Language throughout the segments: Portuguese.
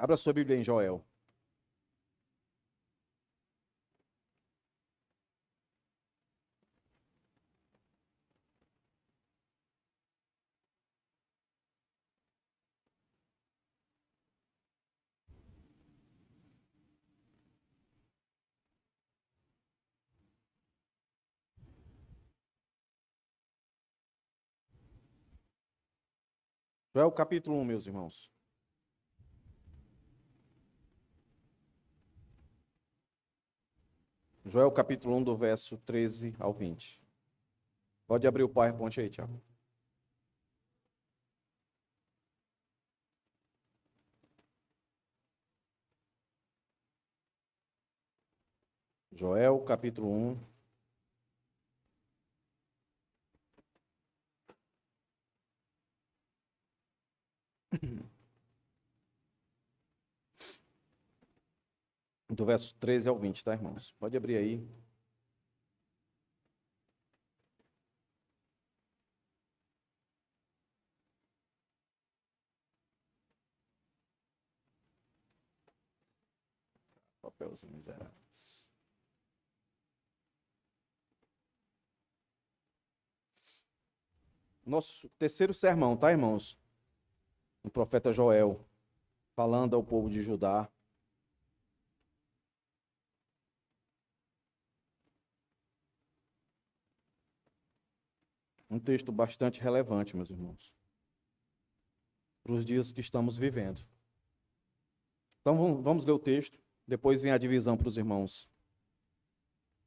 Abra sua Bíblia em Joel. Joel capítulo 1, meus irmãos. Joel capítulo 1, do verso 13 ao 20. Pode abrir o PowerPoint aí, Tiago. Joel capítulo 1. Do verso 13 ao 20, tá, irmãos? Pode abrir aí. Papelzinho miseráveis. Nosso terceiro sermão, tá, irmãos? O profeta Joel, falando ao povo de Judá. Um texto bastante relevante, meus irmãos, para os dias que estamos vivendo. Então, vamos ler o texto, depois vem a divisão para os irmãos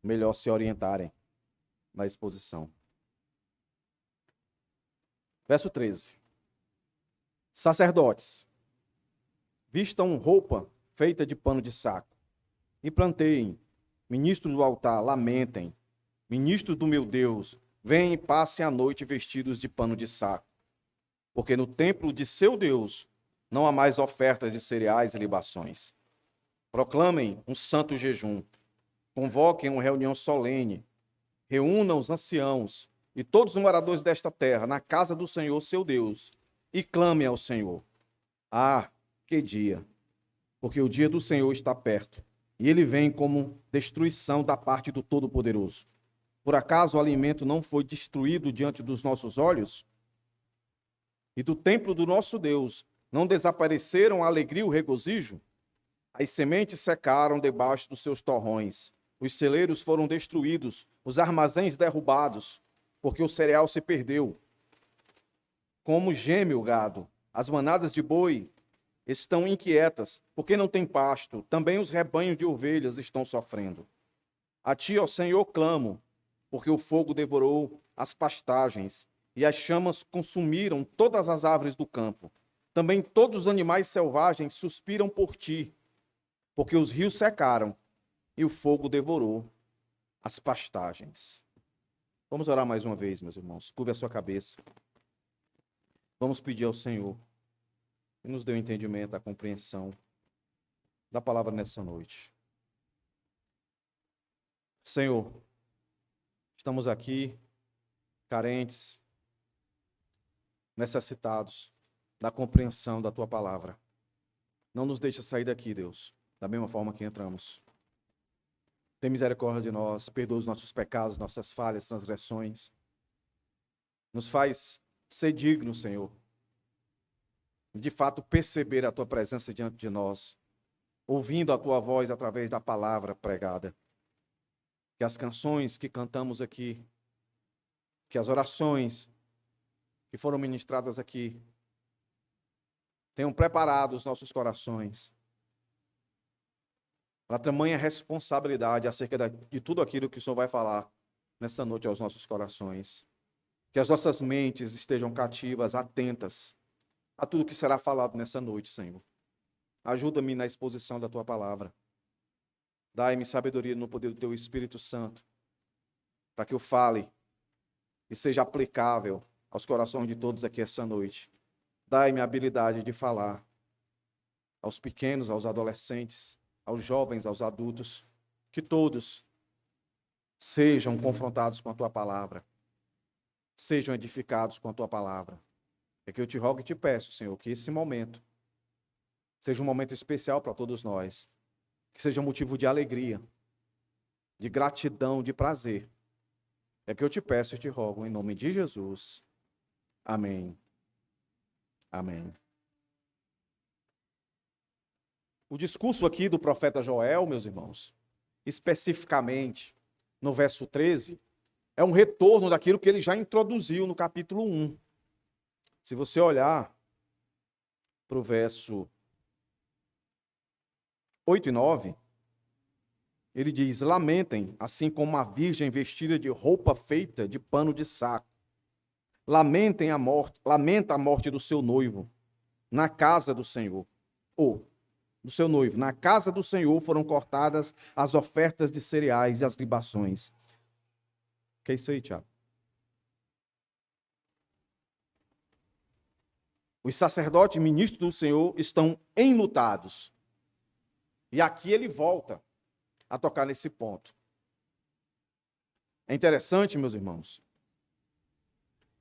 melhor se orientarem na exposição. Verso 13. Sacerdotes, vistam roupa feita de pano de saco, e planteiem, ministros do altar, lamentem, ministros do meu Deus, venham e passem a noite vestidos de pano de saco, porque no templo de seu Deus não há mais ofertas de cereais e libações. Proclamem um santo jejum, convoquem uma reunião solene, reúnam os anciãos e todos os moradores desta terra na casa do Senhor, seu Deus, e clamem ao Senhor. Ah, que dia! Porque o dia do Senhor está perto, e ele vem como destruição da parte do Todo-Poderoso. Por acaso o alimento não foi destruído diante dos nossos olhos? E do templo do nosso Deus não desapareceram a alegria e o regozijo? As sementes secaram debaixo dos seus torrões, os celeiros foram destruídos, os armazéns derrubados, porque o cereal se perdeu. Como geme o gado, as manadas de boi estão inquietas, porque não tem pasto, também os rebanhos de ovelhas estão sofrendo. A ti, ó Senhor, clamo, porque o fogo devorou as pastagens, e as chamas consumiram todas as árvores do campo. Também todos os animais selvagens suspiram por ti, porque os rios secaram, e o fogo devorou as pastagens. Vamos orar mais uma vez, meus irmãos. Curve a sua cabeça. Vamos pedir ao Senhor que nos dê o entendimento, a compreensão da palavra nessa noite. Senhor, estamos aqui carentes, necessitados da compreensão da Tua palavra. Não nos deixa sair daqui, Deus, da mesma forma que entramos. Tem misericórdia de nós, perdoa os nossos pecados, nossas falhas, transgressões. Nos faz ser dignos, Senhor, de fato perceber a Tua presença diante de nós, ouvindo a Tua voz através da palavra pregada. Que as canções que cantamos aqui, que as orações que foram ministradas aqui, tenham preparado os nossos corações para tamanha responsabilidade acerca de tudo aquilo que o Senhor vai falar nessa noite aos nossos corações. Que as nossas mentes estejam cativas, atentas a tudo que será falado nessa noite, Senhor. Ajuda-me na exposição da Tua palavra. Dai-me sabedoria no poder do Teu Espírito Santo, para que eu fale e seja aplicável aos corações de todos aqui essa noite. Dai-me a habilidade de falar aos pequenos, aos adolescentes, aos jovens, aos adultos, que todos sejam confrontados com a Tua palavra, sejam edificados com a Tua palavra. É que eu te rogo e te peço, Senhor, que esse momento seja um momento especial para todos nós, que seja um motivo de alegria, de gratidão, de prazer. É que eu te peço e te rogo, em nome de Jesus. Amém. Amém. O discurso aqui do profeta Joel, meus irmãos, especificamente no verso 13, é um retorno daquilo que ele já introduziu no capítulo 1. Se você olhar para o verso 8 e 9, ele diz: lamentem, assim como a virgem vestida de roupa feita de pano de saco. Lamentem a morte, lamenta a morte do seu noivo na casa do Senhor. Ou do seu noivo, na casa do Senhor foram cortadas as ofertas de cereais e as libações. Que é isso aí, Tiago? Os sacerdotes e ministros do Senhor estão enlutados. E aqui ele volta a tocar nesse ponto. É interessante, meus irmãos,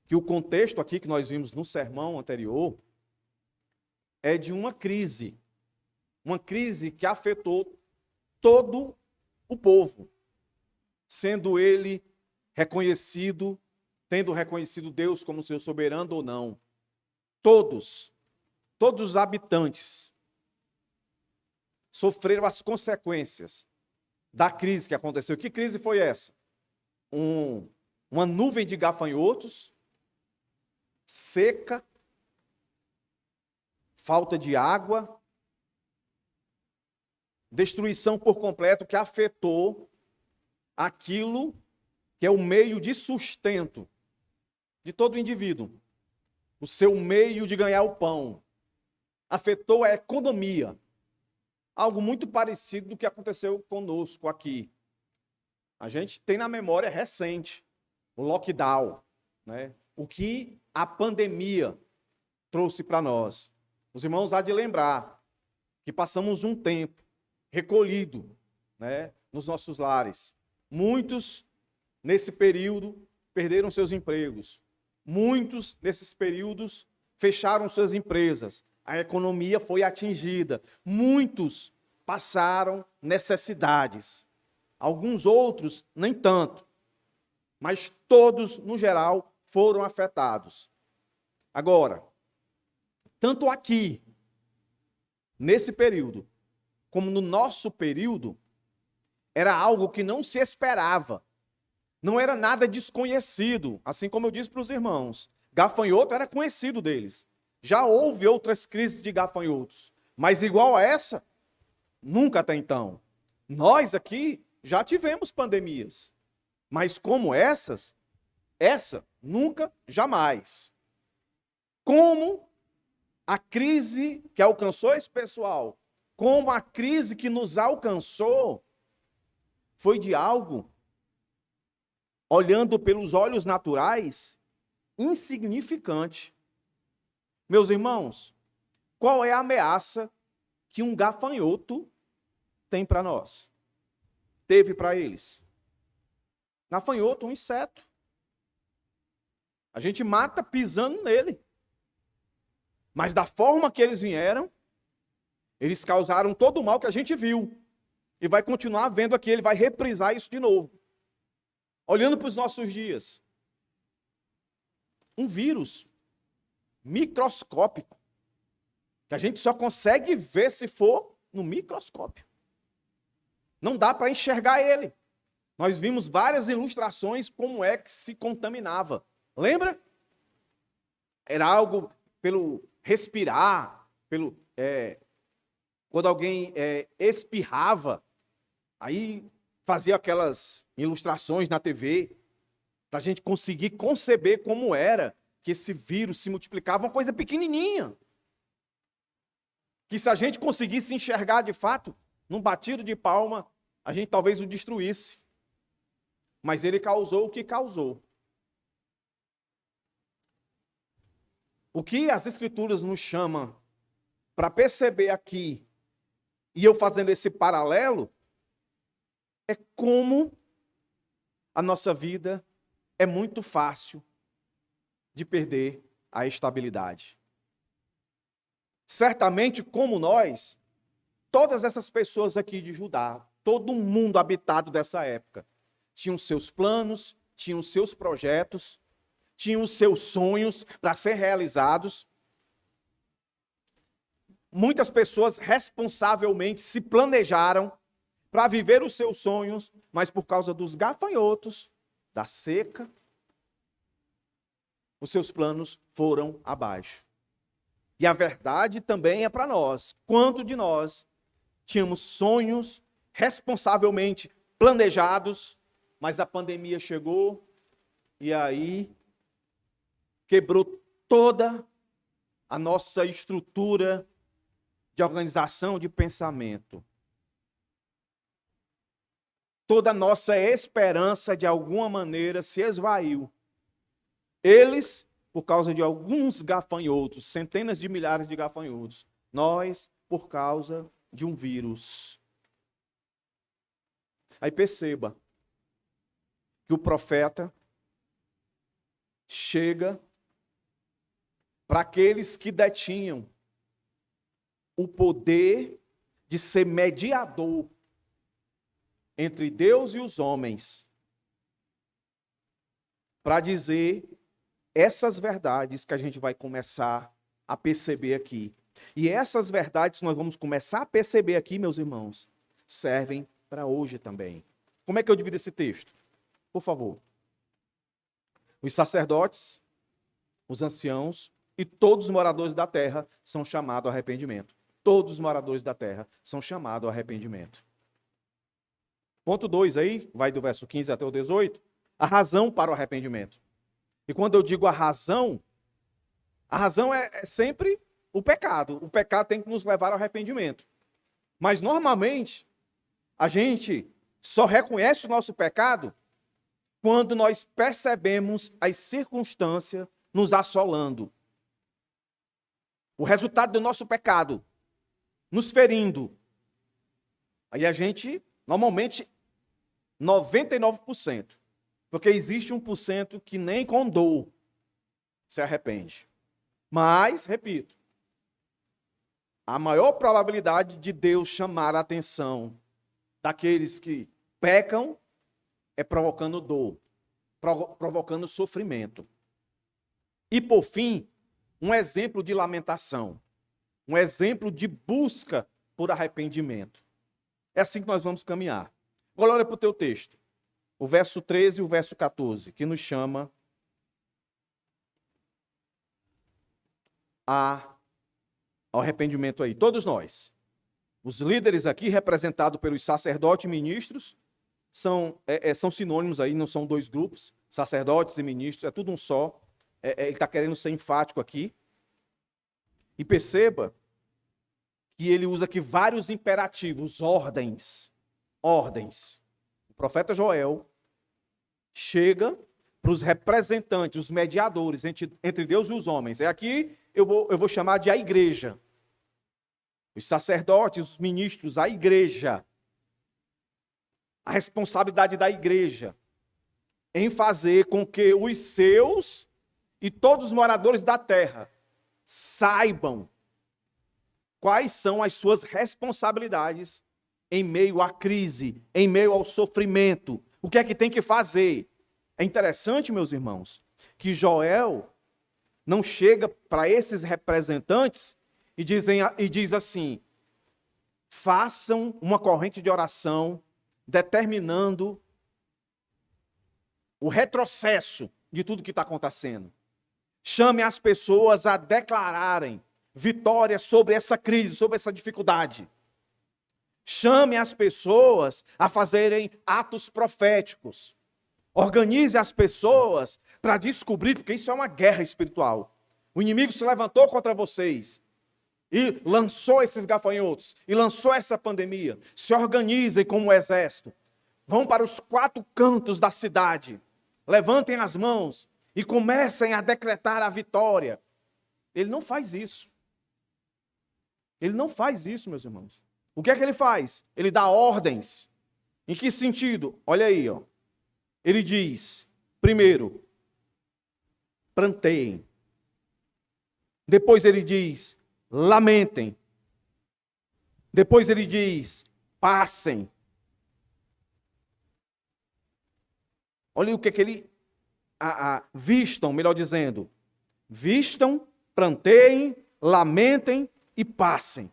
que o contexto aqui que nós vimos no sermão anterior é de uma crise que afetou todo o povo, sendo ele reconhecido, tendo reconhecido Deus como seu soberano ou não. Todos os habitantes sofreram as consequências da crise que aconteceu. Que crise foi essa? Uma nuvem de gafanhotos, seca, falta de água, destruição por completo que afetou aquilo que é o meio de sustento de todo indivíduo, o seu meio de ganhar o pão. Afetou a economia. Algo muito parecido do que aconteceu conosco aqui. A gente tem na memória recente o lockdown, né? O que a pandemia trouxe para nós. Os irmãos há de lembrar que passamos um tempo recolhido, né, nos nossos lares. Muitos, nesse período, perderam seus empregos. Muitos, nesses períodos, fecharam suas empresas. A economia foi atingida. Muitos passaram necessidades. Alguns outros, nem tanto. Mas todos, no geral, foram afetados. Agora, tanto aqui, nesse período, como no nosso período, era algo que não se esperava. Não era nada desconhecido, assim como eu disse para os irmãos. Gafanhoto era conhecido deles. Já houve outras crises de gafanhotos, mas igual a essa, nunca até então. Nós aqui já tivemos pandemias, mas como essa nunca, jamais. Como a crise que alcançou esse pessoal, como a crise que nos alcançou, foi de algo, olhando pelos olhos naturais, insignificante. Meus irmãos, qual é a ameaça que um gafanhoto tem para nós? Teve para eles. Gafanhoto, um inseto. A gente mata pisando nele. Mas da forma que eles vieram, eles causaram todo o mal que a gente viu. E vai continuar vendo aqui, ele vai reprisar isso de novo. Olhando para os nossos dias. Um vírus microscópico, que a gente só consegue ver se for no microscópio. Não dá para enxergar ele. Nós vimos várias ilustrações como é que se contaminava. Lembra? Era algo pelo respirar, quando alguém espirrava, aí fazia aquelas ilustrações na TV, para a gente conseguir conceber como era que esse vírus se multiplicava, uma coisa pequenininha. Que se a gente conseguisse enxergar de fato, num batido de palma, a gente talvez o destruísse. Mas ele causou o que causou. O que as Escrituras nos chamam para perceber aqui, e eu fazendo esse paralelo, é como a nossa vida é muito fácil de perder a estabilidade. certamente como nós, todas essas pessoas aqui de Judá, todo mundo habitado dessa época, tinham seus planos, tinham seus projetos, tinham seus sonhos para ser realizados. Muitas pessoas responsavelmente se planejaram para viver os seus sonhos, mas por causa dos gafanhotos, da seca, os seus planos foram abaixo. E a verdade também é para nós. Quanto de nós tínhamos sonhos responsavelmente planejados, mas a pandemia chegou e aí quebrou toda a nossa estrutura de organização de pensamento. Toda a nossa esperança, de alguma maneira, se esvaiu. Eles, por causa de alguns gafanhotos, centenas de milhares de gafanhotos. Nós, por causa de um vírus. Aí perceba que o profeta chega para aqueles que detinham o poder de ser mediador entre Deus e os homens, para dizer essas verdades que a gente vai começar a perceber aqui. E essas verdades que nós vamos começar a perceber aqui, meus irmãos, servem para hoje também. Como é que eu divido esse texto? Por favor. Os sacerdotes, os anciãos e todos os moradores da terra são chamados ao arrependimento. Todos os moradores da terra são chamados ao arrependimento. Ponto 2 aí, vai do verso 15 até o 18, a razão para o arrependimento. E quando eu digo a razão é sempre o pecado. O pecado tem que nos levar ao arrependimento. Mas normalmente, a gente só reconhece o nosso pecado quando nós percebemos as circunstâncias nos assolando. O resultado do nosso pecado nos ferindo. Aí a gente, normalmente, 99%. Porque existe 1% que nem com dor se arrepende. Mas, repito, a maior probabilidade de Deus chamar a atenção daqueles que pecam é provocando dor, provocando sofrimento. E, por fim, um exemplo de lamentação, um exemplo de busca por arrependimento. É assim que nós vamos caminhar. Agora olha para o teu texto, o verso 13 e o verso 14, que nos chama ao arrependimento aí. Todos nós, os líderes aqui, representados pelos sacerdotes e ministros, são sinônimos aí, não são dois grupos, sacerdotes e ministros, é tudo um só. Ele está querendo ser enfático aqui. E perceba que ele usa aqui vários imperativos, ordens. O profeta Joel chega para os representantes, os mediadores entre Deus e os homens. Aqui eu vou chamar de a igreja. Os sacerdotes, os ministros, a igreja. A responsabilidade da igreja em fazer com que os seus e todos os moradores da terra saibam quais são as suas responsabilidades em meio à crise, em meio ao sofrimento. O que é que tem que fazer? É interessante, meus irmãos, que Joel não chega para esses representantes e diz assim: façam uma corrente de oração determinando o retrocesso de tudo que está acontecendo. Chame as pessoas a declararem vitória sobre essa crise, sobre essa dificuldade. Chame as pessoas a fazerem atos proféticos. Organize as pessoas para descobrir, porque isso é uma guerra espiritual. O inimigo se levantou contra vocês e lançou esses gafanhotos, e lançou essa pandemia. Se organizem como um exército. Vão para os 4 cantos da cidade. Levantem as mãos e comecem a decretar a vitória. Ele não faz isso. Ele não faz isso, meus irmãos. O que é que ele faz? Ele dá ordens. Em que sentido? Olha aí, ó. Ele diz, primeiro, planteiem. Depois ele diz, lamentem. Depois ele diz, passem. Olha o que ele vistam, melhor dizendo. Vistam, planteiem, lamentem e passem.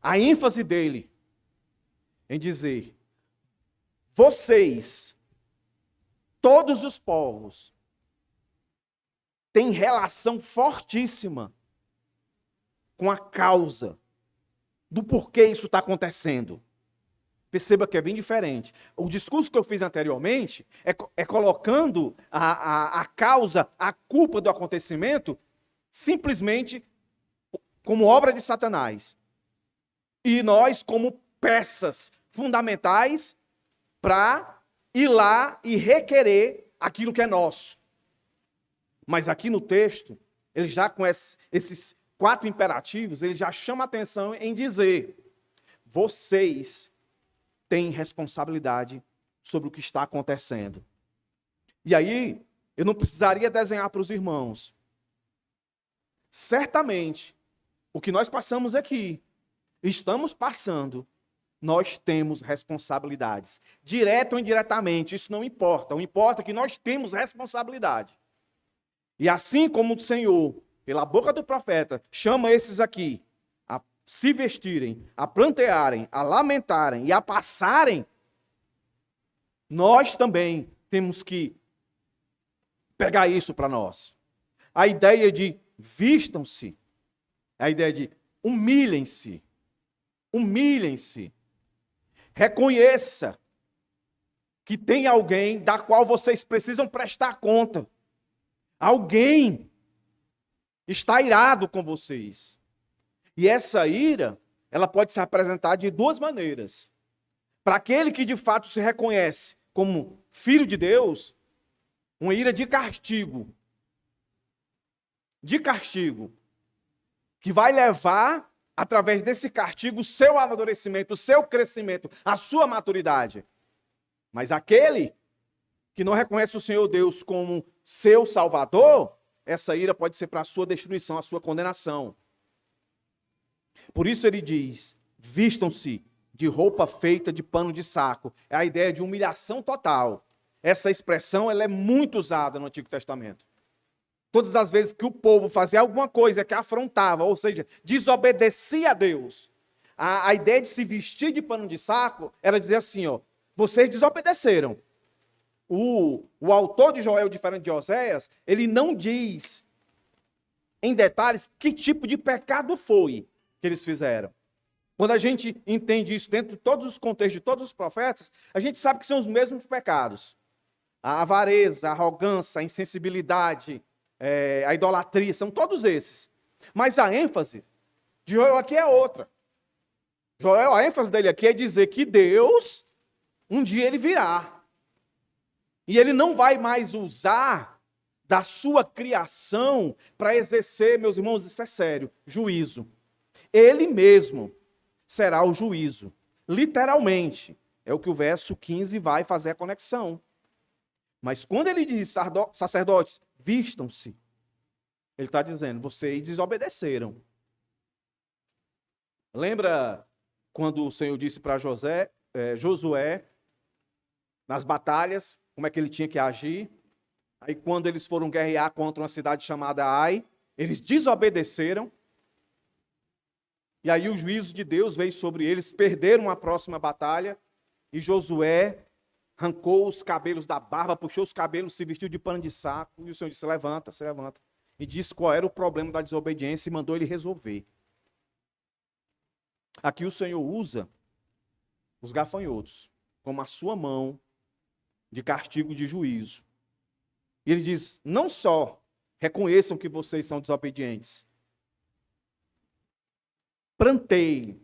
A ênfase dele em dizer, vocês, todos os povos, têm relação fortíssima com a causa do porquê isso está acontecendo. Perceba que é bem diferente. O discurso que eu fiz anteriormente é colocando a causa, a culpa do acontecimento, simplesmente como obra de Satanás. E nós como peças fundamentais para ir lá e requerer aquilo que é nosso. Mas aqui no texto, ele já com esses 4 imperativos, ele já chama a atenção em dizer, vocês têm responsabilidade sobre o que está acontecendo. E aí, eu não precisaria desenhar para os irmãos. Certamente, o que nós passamos aqui, estamos passando, nós temos responsabilidades. Direto ou indiretamente, isso não importa. O importa é que nós temos responsabilidade. E assim como o Senhor, pela boca do profeta, chama esses aqui a se vestirem, a plantearem, a lamentarem e a passarem, nós também temos que pegar isso para nós. A ideia de vistam-se, a ideia de humilhem-se, reconheça que tem alguém da qual vocês precisam prestar conta. Alguém está irado com vocês. E essa ira, ela pode se apresentar de 2 maneiras. Para aquele que de fato se reconhece como filho de Deus, uma ira de castigo. De castigo. Que vai levar, através desse castigo, o seu amadurecimento, o seu crescimento, a sua maturidade. Mas aquele que não reconhece o Senhor Deus como seu Salvador, essa ira pode ser para a sua destruição, a sua condenação. Por isso ele diz, vistam-se de roupa feita de pano de saco. É a ideia de humilhação total. Essa expressão ela é muito usada no Antigo Testamento. Todas as vezes que o povo fazia alguma coisa que afrontava, ou seja, desobedecia a Deus, a ideia de se vestir de pano de saco era dizer assim, ó, vocês desobedeceram. O autor de Joel, diferente de Oséias, ele não diz em detalhes que tipo de pecado foi que eles fizeram. Quando a gente entende isso dentro de todos os contextos de todos os profetas, a gente sabe que são os mesmos pecados. A avareza, a arrogância, a insensibilidade, a idolatria, são todos esses. Mas a ênfase de Joel aqui é outra. Joel, a ênfase dele aqui é dizer que Deus, um dia ele virá. E ele não vai mais usar da sua criação para exercer, meus irmãos, isso é sério, juízo. Ele mesmo será o juízo. Literalmente. É o que o verso 15 vai fazer a conexão. Mas quando ele diz, sacerdotes, vistam-se, ele está dizendo, vocês desobedeceram. Lembra quando o Senhor disse para Josué, nas batalhas, como é que ele tinha que agir? Aí quando eles foram guerrear contra uma cidade chamada Ai, eles desobedeceram. E aí o juízo de Deus veio sobre eles, perderam a próxima batalha, e Josué arrancou os cabelos da barba, puxou os cabelos, se vestiu de pano de saco, e o Senhor disse, levanta, se levanta. E disse qual era o problema da desobediência e mandou ele resolver. Aqui o Senhor usa os gafanhotos como a sua mão de castigo, de juízo. E ele diz, não só reconheçam que vocês são desobedientes, planteiem.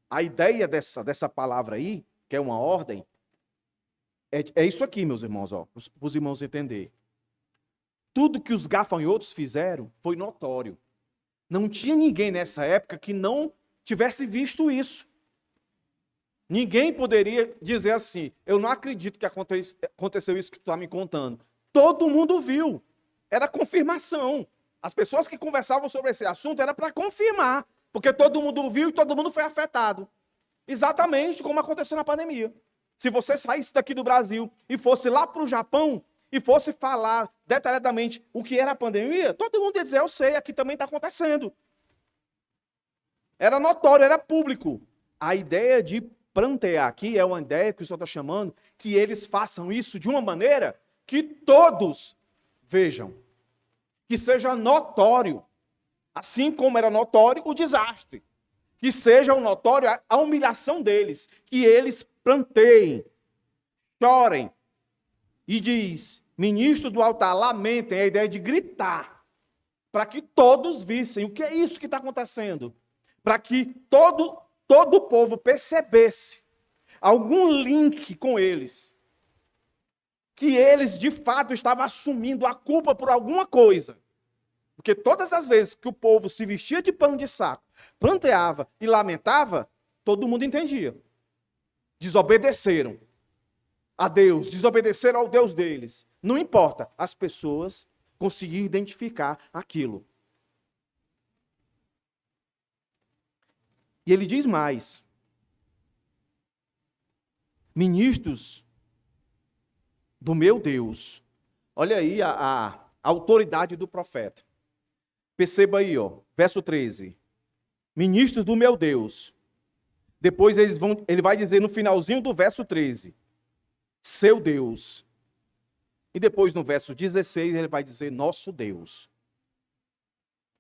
A ideia dessa palavra aí, que é uma ordem, é isso aqui, meus irmãos, para os irmãos entenderem. Tudo que os gafanhotos fizeram foi notório. Não tinha ninguém nessa época que não tivesse visto isso. Ninguém poderia dizer assim, eu não acredito que aconteceu isso que tu está me contando. Todo mundo viu. Era confirmação. As pessoas que conversavam sobre esse assunto era para confirmar, porque todo mundo viu e todo mundo foi afetado. Exatamente como aconteceu na pandemia. Se você saísse daqui do Brasil e fosse lá para o Japão e fosse falar detalhadamente o que era a pandemia, todo mundo ia dizer, eu sei, aqui também está acontecendo. Era notório, era público. A ideia de plantear aqui é uma ideia que o Senhor está chamando, que eles façam isso de uma maneira que todos vejam, que seja notório, assim como era notório o desastre, que seja notório a humilhação deles, que eles planteiem, chorem, e diz, ministros do altar, lamentem, a ideia de gritar, para que todos vissem o que é isso que está acontecendo, para que todo o povo percebesse algum link com eles, que eles de fato estavam assumindo a culpa por alguma coisa. Porque todas as vezes que o povo se vestia de pano de saco, planteava e lamentava, todo mundo entendia. Desobedeceram a Deus, desobedeceram ao Deus deles. Não importa, as pessoas conseguiram identificar aquilo. E ele diz mais: ministros do meu Deus. Olha aí a autoridade do profeta. Perceba aí, ó, verso 13. Ministros do meu Deus. Depois ele vai dizer no finalzinho do verso 13, seu Deus. E depois no verso 16 ele vai dizer nosso Deus.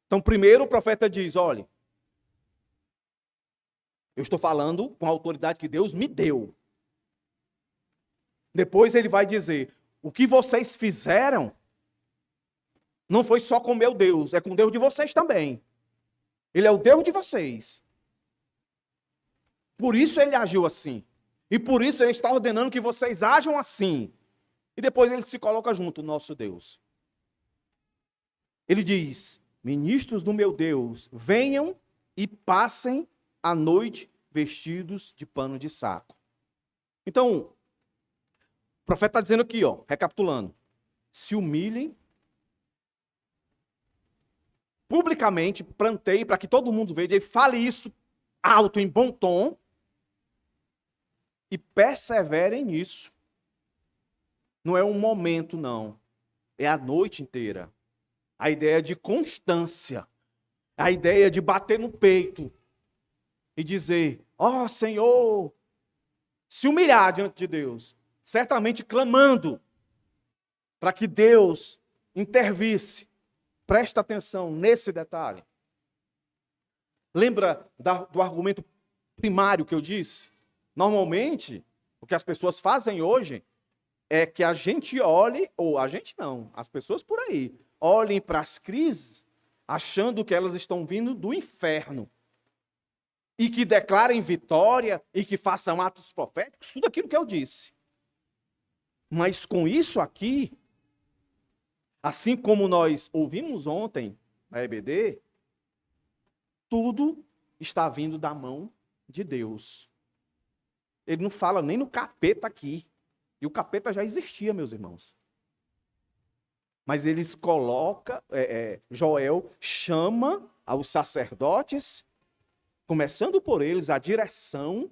Então primeiro o profeta diz, olha, eu estou falando com a autoridade que Deus me deu. Depois ele vai dizer, o que vocês fizeram não foi só com meu Deus, é com o Deus de vocês também. Ele é o Deus de vocês. Por isso ele agiu assim. E por isso ele está ordenando que vocês ajam assim. E depois ele se coloca junto, nosso Deus. Ele diz, ministros do meu Deus, venham e passem a noite vestidos de pano de saco. Então, o profeta está dizendo aqui, ó, recapitulando, se humilhem, publicamente, planteie para que todo mundo veja, ele fale isso alto, em bom tom, e perseverem nisso. Não é um momento, não. É a noite inteira. A ideia de constância. A ideia de bater no peito e dizer, ó Senhor, se humilhar diante de Deus, certamente clamando para que Deus intervisse. Presta atenção nesse detalhe. Lembra do argumento primário que eu disse? Normalmente, o que as pessoas fazem hoje é que a gente olhe, ou a gente não, as pessoas por aí, olhem para as crises achando que elas estão vindo do inferno. E que declarem vitória, e que façam atos proféticos, tudo aquilo que eu disse. Mas com isso aqui, assim como nós ouvimos ontem na EBD, tudo está vindo da mão de Deus. Ele não fala nem no capeta aqui. E o capeta já existia, meus irmãos. Mas eles colocam, Joel chama aos sacerdotes, começando por eles, a direção,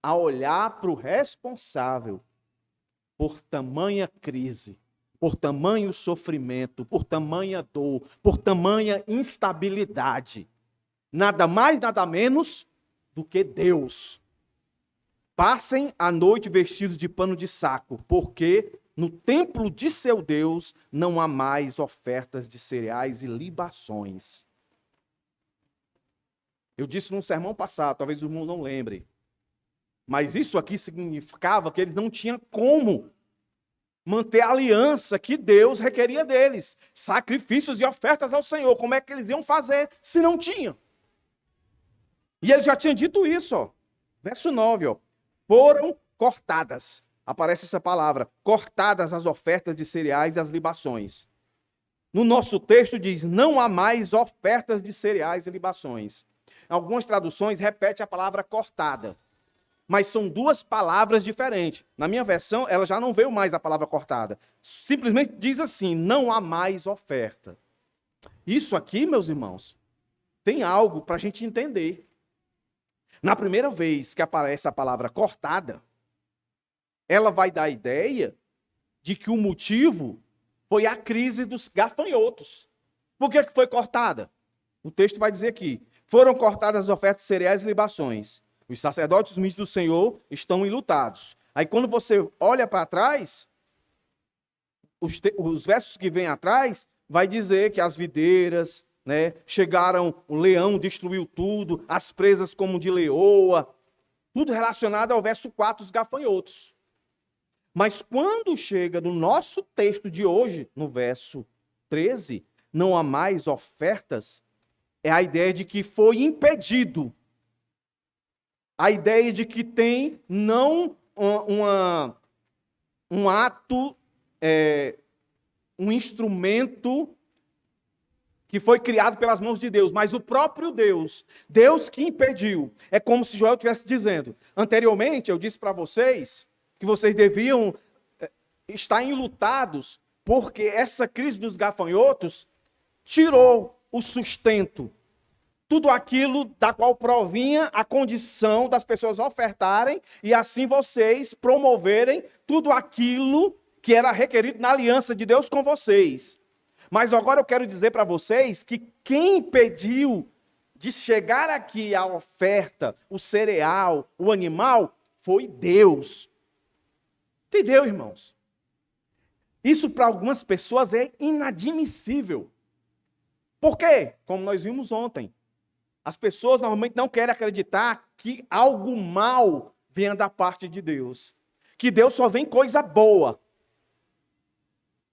a olhar para o responsável por tamanha crise, por tamanho sofrimento, por tamanha dor, por tamanha instabilidade. Nada mais, nada menos do que Deus. Passem a noite vestidos de pano de saco, porque no templo de seu Deus não há mais ofertas de cereais e libações. Eu disse num sermão passado, talvez o irmão não lembre, mas isso aqui significava que eles não tinham como manter a aliança que Deus requeria deles. Sacrifícios e ofertas ao Senhor. Como é que eles iam fazer se não tinham? E ele já tinha dito isso, ó. Verso 9, ó. Foram cortadas. Aparece essa palavra. Cortadas as ofertas de cereais e as libações. No nosso texto diz, não há mais ofertas de cereais e libações. Algumas traduções repetem a palavra cortada. mas são duas palavras diferentes. Na minha versão, ela já não veio mais a palavra cortada. Simplesmente diz assim: não há mais oferta. Isso aqui, meus irmãos, tem algo para a gente entender. Na primeira vez que aparece a palavra cortada, ela vai dar a ideia de que o motivo foi a crise dos gafanhotos. Por que foi cortada? O texto vai dizer aqui: foram cortadas as ofertas de cereais e libações. Os sacerdotes e os ministros do Senhor estão enlutados. Aí quando você olha para trás, os versos que vêm atrás, vai dizer que as videiras, né, chegaram, o leão destruiu tudo, as presas como de leoa, tudo relacionado ao verso 4, os gafanhotos. Mas quando chega no nosso texto de hoje, no verso 13, não há mais ofertas, é a ideia de que foi impedido. A ideia de que tem não um ato, um instrumento que foi criado pelas mãos de Deus, mas o próprio Deus, Deus que impediu. É como se Joel estivesse dizendo: anteriormente eu disse para vocês que vocês deviam estar enlutados, porque essa crise dos gafanhotos tirou o sustento, tudo aquilo da qual provinha a condição das pessoas ofertarem e assim vocês promoverem tudo aquilo que era requerido na aliança de Deus com vocês. Mas agora eu quero dizer para vocês que quem impediu de chegar aqui a oferta, o cereal, o animal, foi Deus. Entendeu, irmãos? Isso para algumas pessoas é inadmissível. Por quê? Como nós vimos ontem. As pessoas normalmente não querem acreditar que algo mal venha da parte de Deus. Que Deus só vem coisa boa.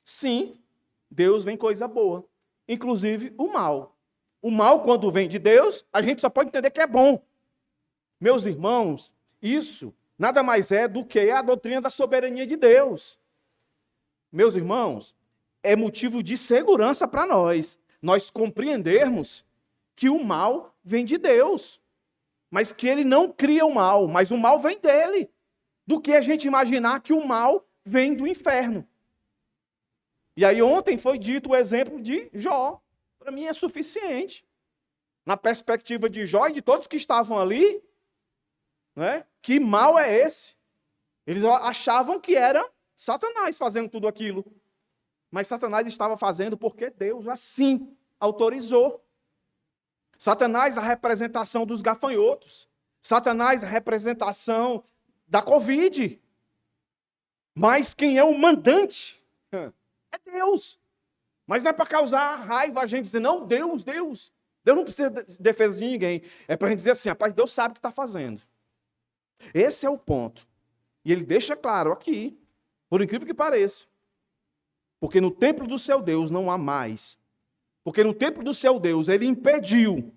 Sim, Deus vem coisa boa. Inclusive o mal. O mal, quando vem de Deus, a gente só pode entender que é bom. Meus irmãos, isso nada mais é do que a doutrina da soberania de Deus. Meus irmãos, é motivo de segurança para nós compreendermos que o mal vem de Deus, mas que ele não cria o mal, mas o mal vem dele, do que a gente imaginar que o mal vem do inferno. E aí ontem foi dito o exemplo de Jó, para mim é suficiente. Na perspectiva de Jó e de todos que estavam ali, né, que mal é esse? Eles achavam que era Satanás fazendo tudo aquilo, mas Satanás estava fazendo porque Deus assim autorizou. Satanás, a representação dos gafanhotos. Satanás, a representação da Covid. Mas quem é o mandante é Deus. Mas não é para causar raiva a gente dizer, não, Deus. Deus não precisa de defesa de ninguém. É para a gente dizer assim, rapaz, Deus sabe o que está fazendo. Esse é o ponto. E ele deixa claro aqui, por incrível que pareça. Porque no templo do seu Deus não há mais. Porque no templo do seu Deus ele impediu,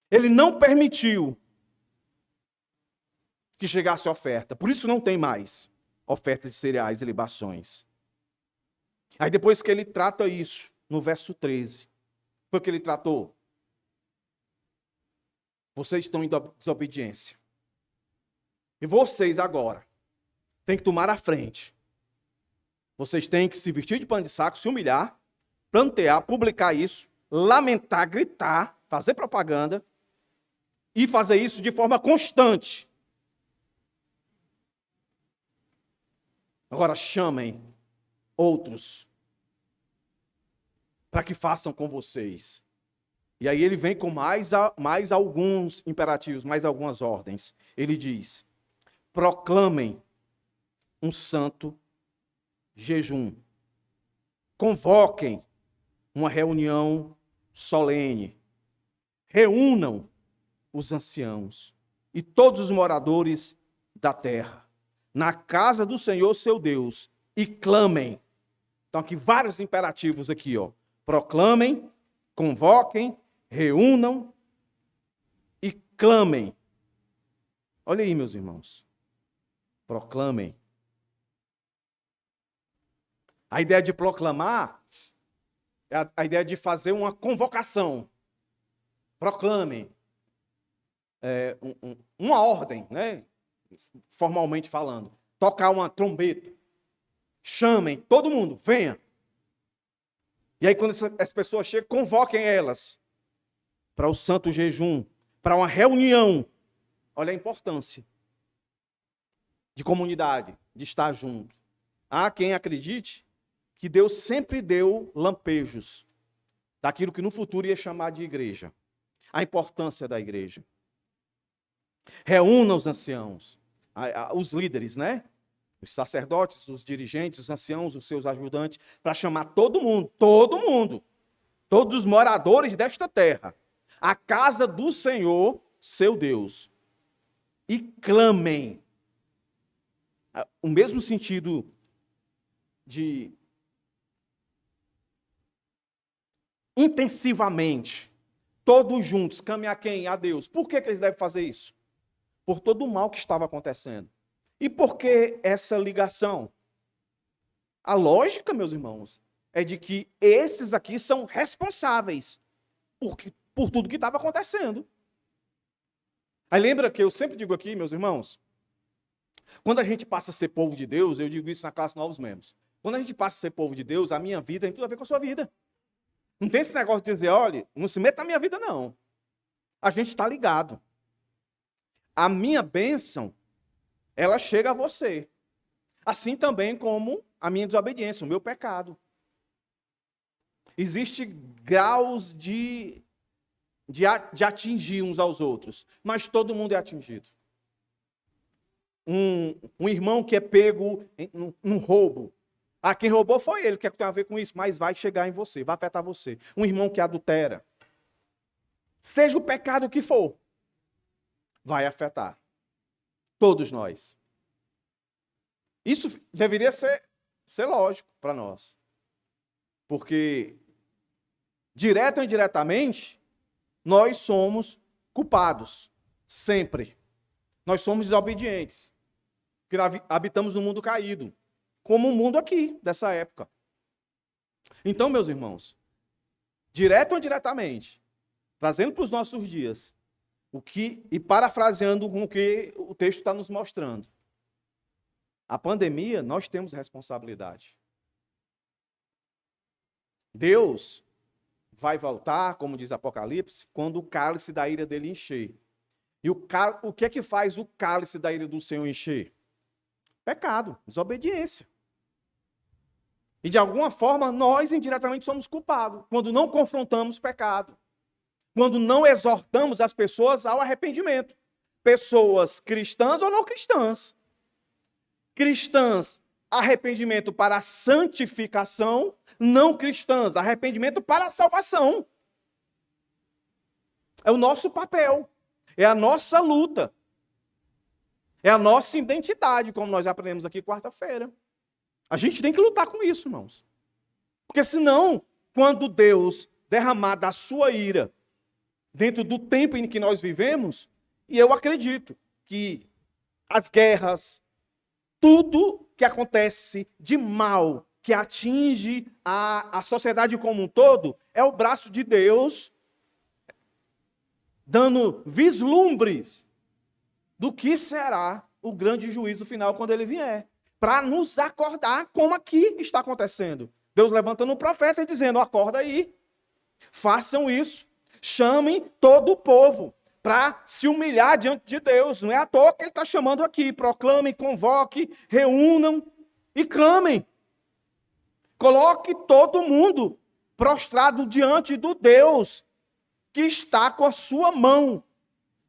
ele não permitiu que chegasse oferta. Por isso não tem mais oferta de cereais e libações. Aí depois que ele trata isso, no verso 13, foi o que ele tratou. Vocês estão em desobediência. E vocês agora têm que tomar a frente. Vocês têm que se vestir de pano de saco, se humilhar, plantear, publicar isso, lamentar, gritar, fazer propaganda e fazer isso de forma constante. Agora chamem outros para que façam com vocês. E aí ele vem com mais alguns imperativos, mais algumas ordens. Ele diz: proclamem um santo jejum. Convoquem uma reunião solene. Reúnam os anciãos e todos os moradores da terra na casa do Senhor seu Deus e clamem. Então aqui vários imperativos aqui, ó. Proclamem, convoquem, reúnam e clamem. Olha aí, meus irmãos. Proclamem. A ideia de proclamar é a ideia de fazer uma convocação. Proclamem. Uma ordem, né? formalmente falando, tocar uma trombeta. Chamem todo mundo, venha. E aí quando as pessoas chegam, convoquem elas para o santo jejum, para uma reunião. Olha a importância de comunidade, de estar junto. Há quem acredite que Deus sempre deu lampejos daquilo que no futuro ia chamar de igreja. A importância da igreja. Reúna os anciãos, os líderes, né? Os sacerdotes, os dirigentes, os anciãos, os seus ajudantes, para chamar todo mundo, todos os moradores desta terra, a casa do Senhor, seu Deus, e clamem. O mesmo sentido de intensivamente, todos juntos, clamem a quem? A Deus. Por que eles devem fazer isso? Por todo o mal que estava acontecendo. E por que essa ligação? A lógica, meus irmãos, é de que esses aqui são responsáveis por tudo que estava acontecendo. Aí lembra que eu sempre digo aqui, meus irmãos, quando a gente passa a ser povo de Deus, eu digo isso na classe Novos Membros, quando a gente passa a ser povo de Deus, a minha vida tem tudo a ver com a sua vida. Não tem esse negócio de dizer, olha, não se meta na minha vida, não. A gente está ligado. A minha bênção, ela chega a você. Assim também como a minha desobediência, o meu pecado. Existem graus de atingir uns aos outros, mas todo mundo é atingido. Um irmão que é pego num roubo. Quem roubou foi ele, que tem a ver com isso, mas vai chegar em você, vai afetar você. Um irmão que adultera. Seja o pecado que for, vai afetar. Todos nós. Isso deveria ser lógico para nós. Porque, direto ou indiretamente, nós somos culpados. Sempre. Nós somos desobedientes. Porque habitamos num mundo caído. Como o mundo aqui, dessa época. Então, meus irmãos, direto ou indiretamente, trazendo para os nossos dias, e parafraseando com o que o texto está nos mostrando. A pandemia, nós temos responsabilidade. Deus vai voltar, como diz Apocalipse, quando o cálice da ira dele encher. E o que é que faz o cálice da ira do Senhor encher? Pecado, desobediência. E de alguma forma, nós indiretamente somos culpados, quando não confrontamos pecado. Quando não exortamos as pessoas ao arrependimento. Pessoas cristãs ou não cristãs. Cristãs, arrependimento para a santificação. Não cristãs, arrependimento para a salvação. É o nosso papel. É a nossa luta. É a nossa identidade, como nós aprendemos aqui quarta-feira. A gente tem que lutar com isso, irmãos. Porque senão, quando Deus derramar da sua ira dentro do tempo em que nós vivemos, e eu acredito que as guerras, tudo que acontece de mal, que atinge a sociedade como um todo, é o braço de Deus dando vislumbres do que será o grande juízo final quando ele vier. Para nos acordar como aqui está acontecendo. Deus levantando um profeta e dizendo, acorda aí, façam isso. Chamem todo o povo para se humilhar diante de Deus. Não é à toa que ele está chamando aqui. Proclamem, convoquem, reúnam e clamem. Coloque todo mundo prostrado diante do Deus que está com a sua mão,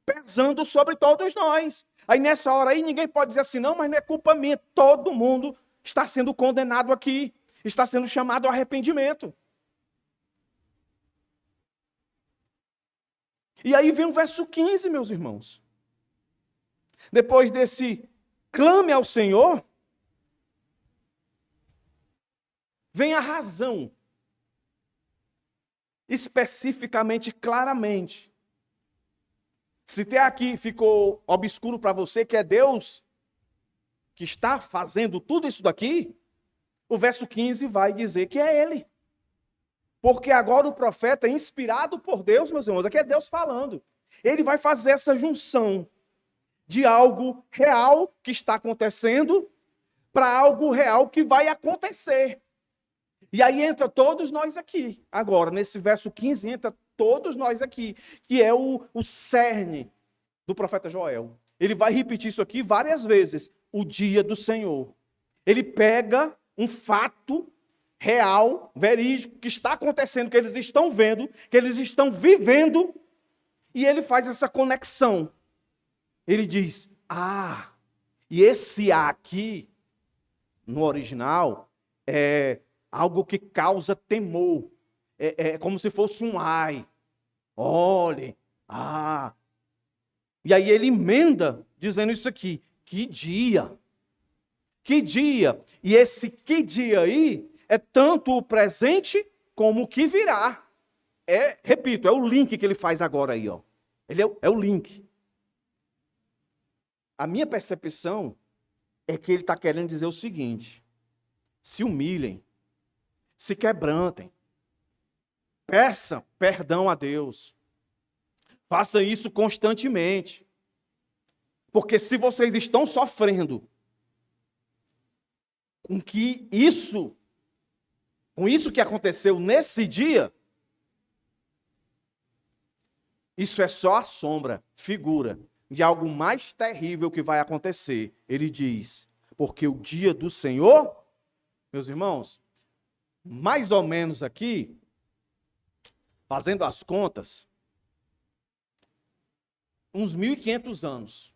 pesando sobre todos nós. Aí nessa hora aí ninguém pode dizer assim, não, mas não é culpa minha. Todo mundo está sendo condenado aqui. Está sendo chamado ao arrependimento. E aí vem o verso 15, meus irmãos. Depois desse clame ao Senhor, vem a razão. Especificamente, claramente. Se até aqui ficou obscuro para você que é Deus que está fazendo tudo isso daqui, o verso 15 vai dizer que é Ele. Porque agora o profeta é inspirado por Deus, meus irmãos, aqui é Deus falando. Ele vai fazer essa junção de algo real que está acontecendo para algo real que vai acontecer. E aí entra todos nós aqui. Agora, nesse verso 15, entra todos nós aqui, que é o cerne do profeta Joel. Ele vai repetir isso aqui várias vezes. O dia do Senhor. Ele pega um fato real, verídico, que está acontecendo, que eles estão vendo, que eles estão vivendo, e ele faz essa conexão. Ele diz, e esse aqui, no original, é algo que causa temor. É como se fosse um ai. Olhe, E aí ele emenda dizendo isso aqui. Que dia! Que dia! E esse que dia aí é tanto o presente como o que virá. Repito, é o link que ele faz agora aí, ó. Ele é o link. A minha percepção é que ele está querendo dizer o seguinte: se humilhem, se quebrantem, peçam perdão a Deus, façam isso constantemente, porque se vocês estão sofrendo com isso que aconteceu nesse dia, isso é só a sombra, figura de algo mais terrível que vai acontecer. Ele diz, porque o dia do Senhor, meus irmãos, mais ou menos aqui, fazendo as contas, uns 1.500 anos.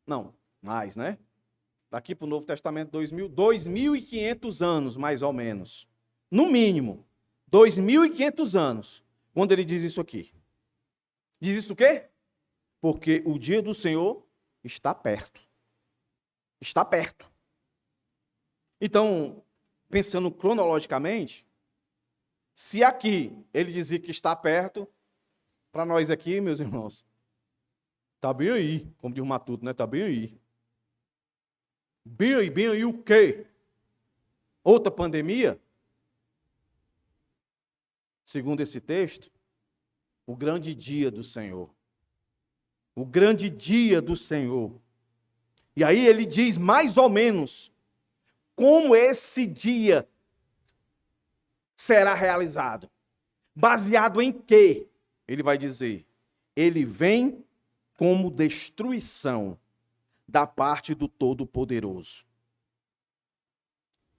Não, mais, né? Daqui para o Novo Testamento, 2.500 anos, mais ou menos. No mínimo, 2.500 anos, quando ele diz isso aqui. Diz isso o quê? Porque o dia do Senhor está perto. Está perto. Então, pensando cronologicamente, se aqui ele dizia que está perto, para nós aqui, meus irmãos, está bem aí, como diz o Matuto, né? Está bem aí. Bem aí o quê? Outra pandemia? Segundo esse texto, o grande dia do Senhor. O grande dia do Senhor. E aí ele diz mais ou menos como esse dia será realizado. Baseado em quê? Ele vai dizer, ele vem como destruição da parte do Todo-Poderoso.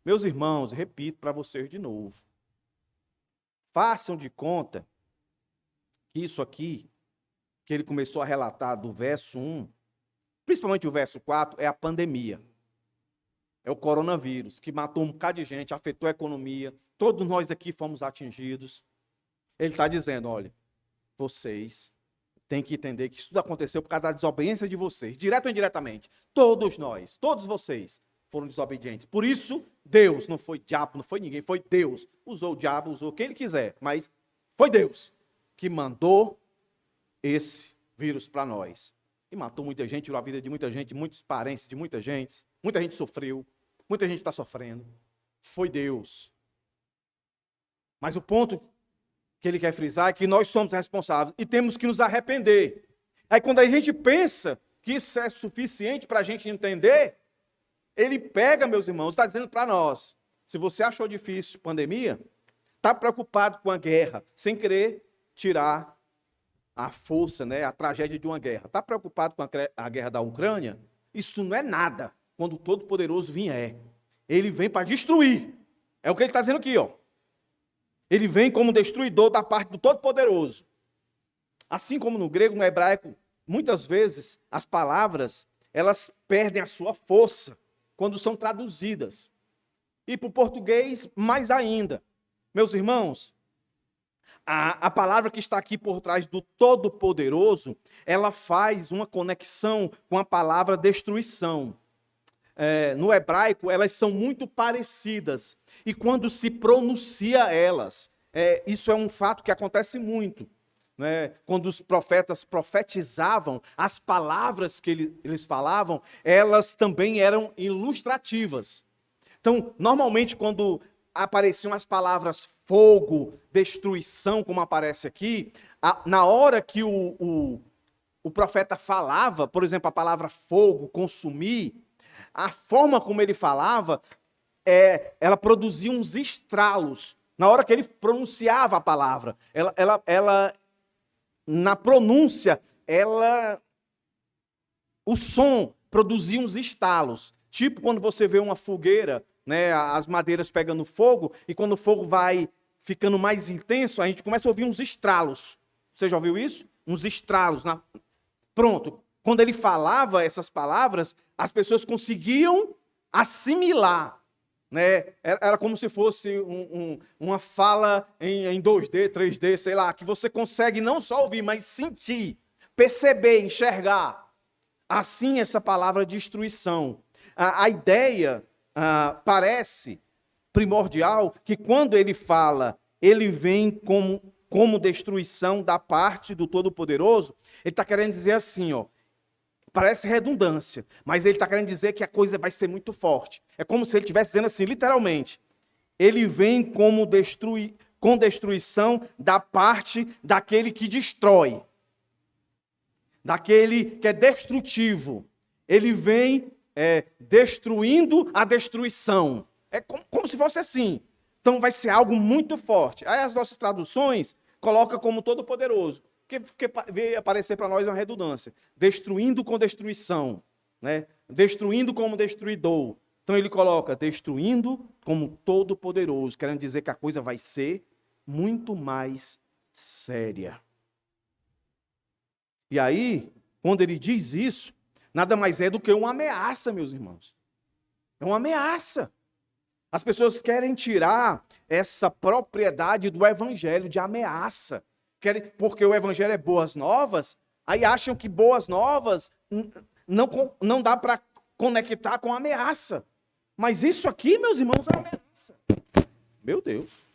Meus irmãos, repito para vocês de novo. Façam de conta que isso aqui, que ele começou a relatar do verso 1, principalmente o verso 4, é a pandemia. É o coronavírus, que matou um bocado de gente, afetou a economia, todos nós aqui fomos atingidos. Ele está dizendo, olha, vocês têm que entender que isso tudo aconteceu por causa da desobediência de vocês, direto ou indiretamente. Todos nós, todos vocês foram desobedientes. Por isso, Deus, não foi diabo, não foi ninguém, foi Deus. Usou o diabo, usou quem ele quiser, mas foi Deus que mandou esse vírus para nós. E matou muita gente, tirou a vida de muita gente, muitos parentes de muita gente sofreu, muita gente está sofrendo. Foi Deus. Mas o ponto que ele quer frisar é que nós somos responsáveis e temos que nos arrepender. Aí quando a gente pensa que isso é suficiente para a gente entender, ele pega, meus irmãos, está dizendo para nós, se você achou difícil pandemia, está preocupado com a guerra, sem querer tirar a força, né, a tragédia de uma guerra. Está preocupado com a guerra da Ucrânia? Isso não é nada quando o Todo-Poderoso vier. Ele vem para destruir. É o que ele está dizendo aqui, ó. Ele vem como destruidor da parte do Todo-Poderoso. Assim como no grego, no hebraico, muitas vezes as palavras, elas perdem a sua força quando são traduzidas. E para o português, mais ainda. Meus irmãos, a palavra que está aqui por trás do Todo-Poderoso, ela faz uma conexão com a palavra destruição. No hebraico, elas são muito parecidas. E quando se pronuncia elas, isso é um fato que acontece muito. Né? Quando os profetas profetizavam, as palavras que eles falavam, elas também eram ilustrativas. Então, normalmente, quando apareciam as palavras fogo, destruição, como aparece aqui, na hora que o o profeta falava, por exemplo, a palavra fogo, consumir, a forma como ele falava, ela produzia uns estralos. Na hora que ele pronunciava a palavra, ela na pronúncia, o som produzia uns estalos. Tipo quando você vê uma fogueira, né, as madeiras pegando fogo, e quando o fogo vai ficando mais intenso, a gente começa a ouvir uns estralos. Você já ouviu isso? Uns estralos. Pronto. Quando ele falava essas palavras, as pessoas conseguiam assimilar. Né? Era como se fosse uma fala em 2D, 3D, sei lá, que você consegue não só ouvir, mas sentir, perceber, enxergar. Assim, essa palavra destruição. A ideia parece primordial que quando ele fala, ele vem como destruição da parte do Todo-Poderoso, ele está querendo dizer assim, ó, parece redundância, mas ele está querendo dizer que a coisa vai ser muito forte. É como se ele estivesse dizendo assim, literalmente, ele vem com destruição da parte daquele que destrói, daquele que é destrutivo. Ele vem destruindo a destruição. É como se fosse assim. Então vai ser algo muito forte. Aí as nossas traduções colocam como Todo-Poderoso, porque veio aparecer para nós uma redundância. Destruindo com destruição. Né? Destruindo como destruidor. Então ele coloca destruindo como Todo-Poderoso, querendo dizer que a coisa vai ser muito mais séria. E aí, quando ele diz isso, nada mais é do que uma ameaça, meus irmãos. É uma ameaça. As pessoas querem tirar essa propriedade do evangelho de ameaça. Porque o evangelho é boas novas, aí acham que boas novas não dá para conectar com ameaça. Mas isso aqui, meus irmãos, é uma ameaça. Meu Deus.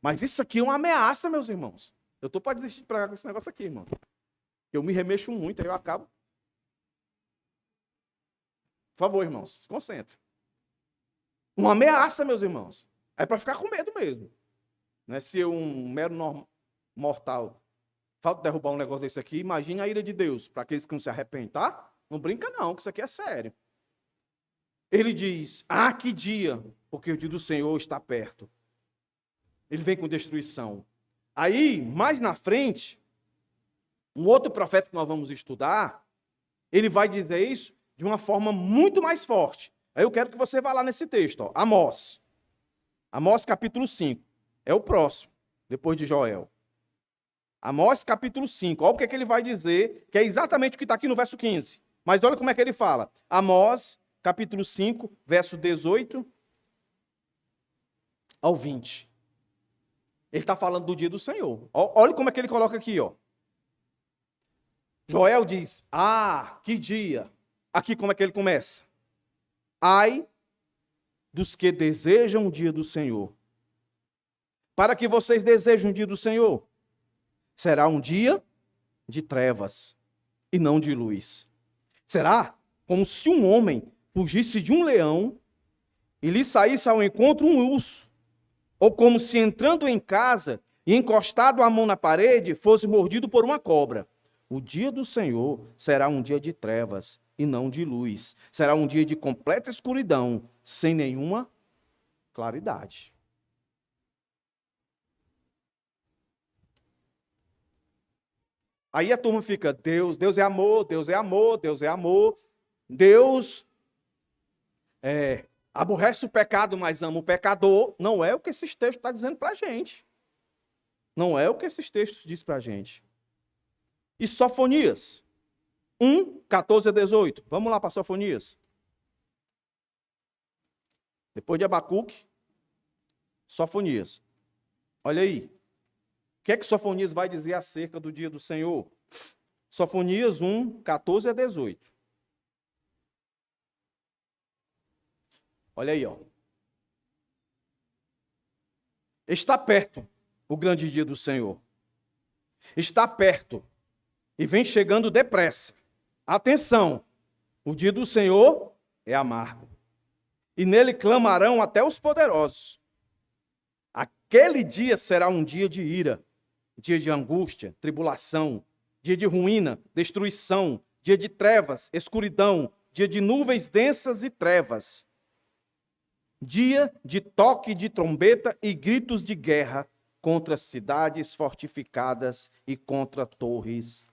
Mas isso aqui é uma ameaça, meus irmãos. Eu estou para desistir de pregar com esse negócio aqui, irmão. Eu me remexo muito, aí eu acabo. Por favor, irmãos, se concentre. Uma ameaça, meus irmãos. É para ficar com medo mesmo. Né? Se um mero mortal falta derrubar um negócio desse aqui, imagine a ira de Deus. Para aqueles que não se arrependem, tá? Não brinca não, que isso aqui é sério. Ele diz, que dia, porque o dia do Senhor está perto. Ele vem com destruição. Aí, mais na frente, um outro profeta que nós vamos estudar, ele vai dizer isso de uma forma muito mais forte. Aí eu quero que você vá lá nesse texto, ó, Amós. Amós capítulo 5. É o próximo, depois de Joel. Amós capítulo 5. Olha o que é que ele vai dizer, que é exatamente o que está aqui no verso 15. Mas olha como é que ele fala. Amós capítulo 5, verso 18 ao 20. Ele está falando do dia do Senhor. Olha como é que ele coloca aqui, ó. Joel diz, que dia. Aqui como é que ele começa? Ai dos que desejam o dia do Senhor. Para que vocês desejem o dia do Senhor, será um dia de trevas e não de luz. Será como se um homem fugisse de um leão e lhe saísse ao encontro um urso, ou como se entrando em casa e encostado a mão na parede fosse mordido por uma cobra. O dia do Senhor será um dia de trevas e não de luz. Será um dia de completa escuridão, sem nenhuma claridade. Aí a turma fica, Deus é amor, Deus é amor, Deus é amor. Deus aborrece o pecado, mas ama o pecador. Não é o que esses textos estão dizendo para a gente. Não é o que esses textos dizem para a gente. E Sofonias 1, 14 a 18. Vamos lá para Sofonias. Depois de Abacuque, Sofonias. Olha aí. O que é que Sofonias vai dizer acerca do dia do Senhor? Sofonias 1, 14 a 18. Olha aí, ó. Está perto o grande dia do Senhor. Está perto e vem chegando depressa. Atenção, o dia do Senhor é amargo. E nele clamarão até os poderosos. Aquele dia será um dia de ira, dia de angústia, tribulação, dia de ruína, destruição, dia de trevas, escuridão, dia de nuvens densas e trevas, dia de toque de trombeta e gritos de guerra contra cidades fortificadas e contra torres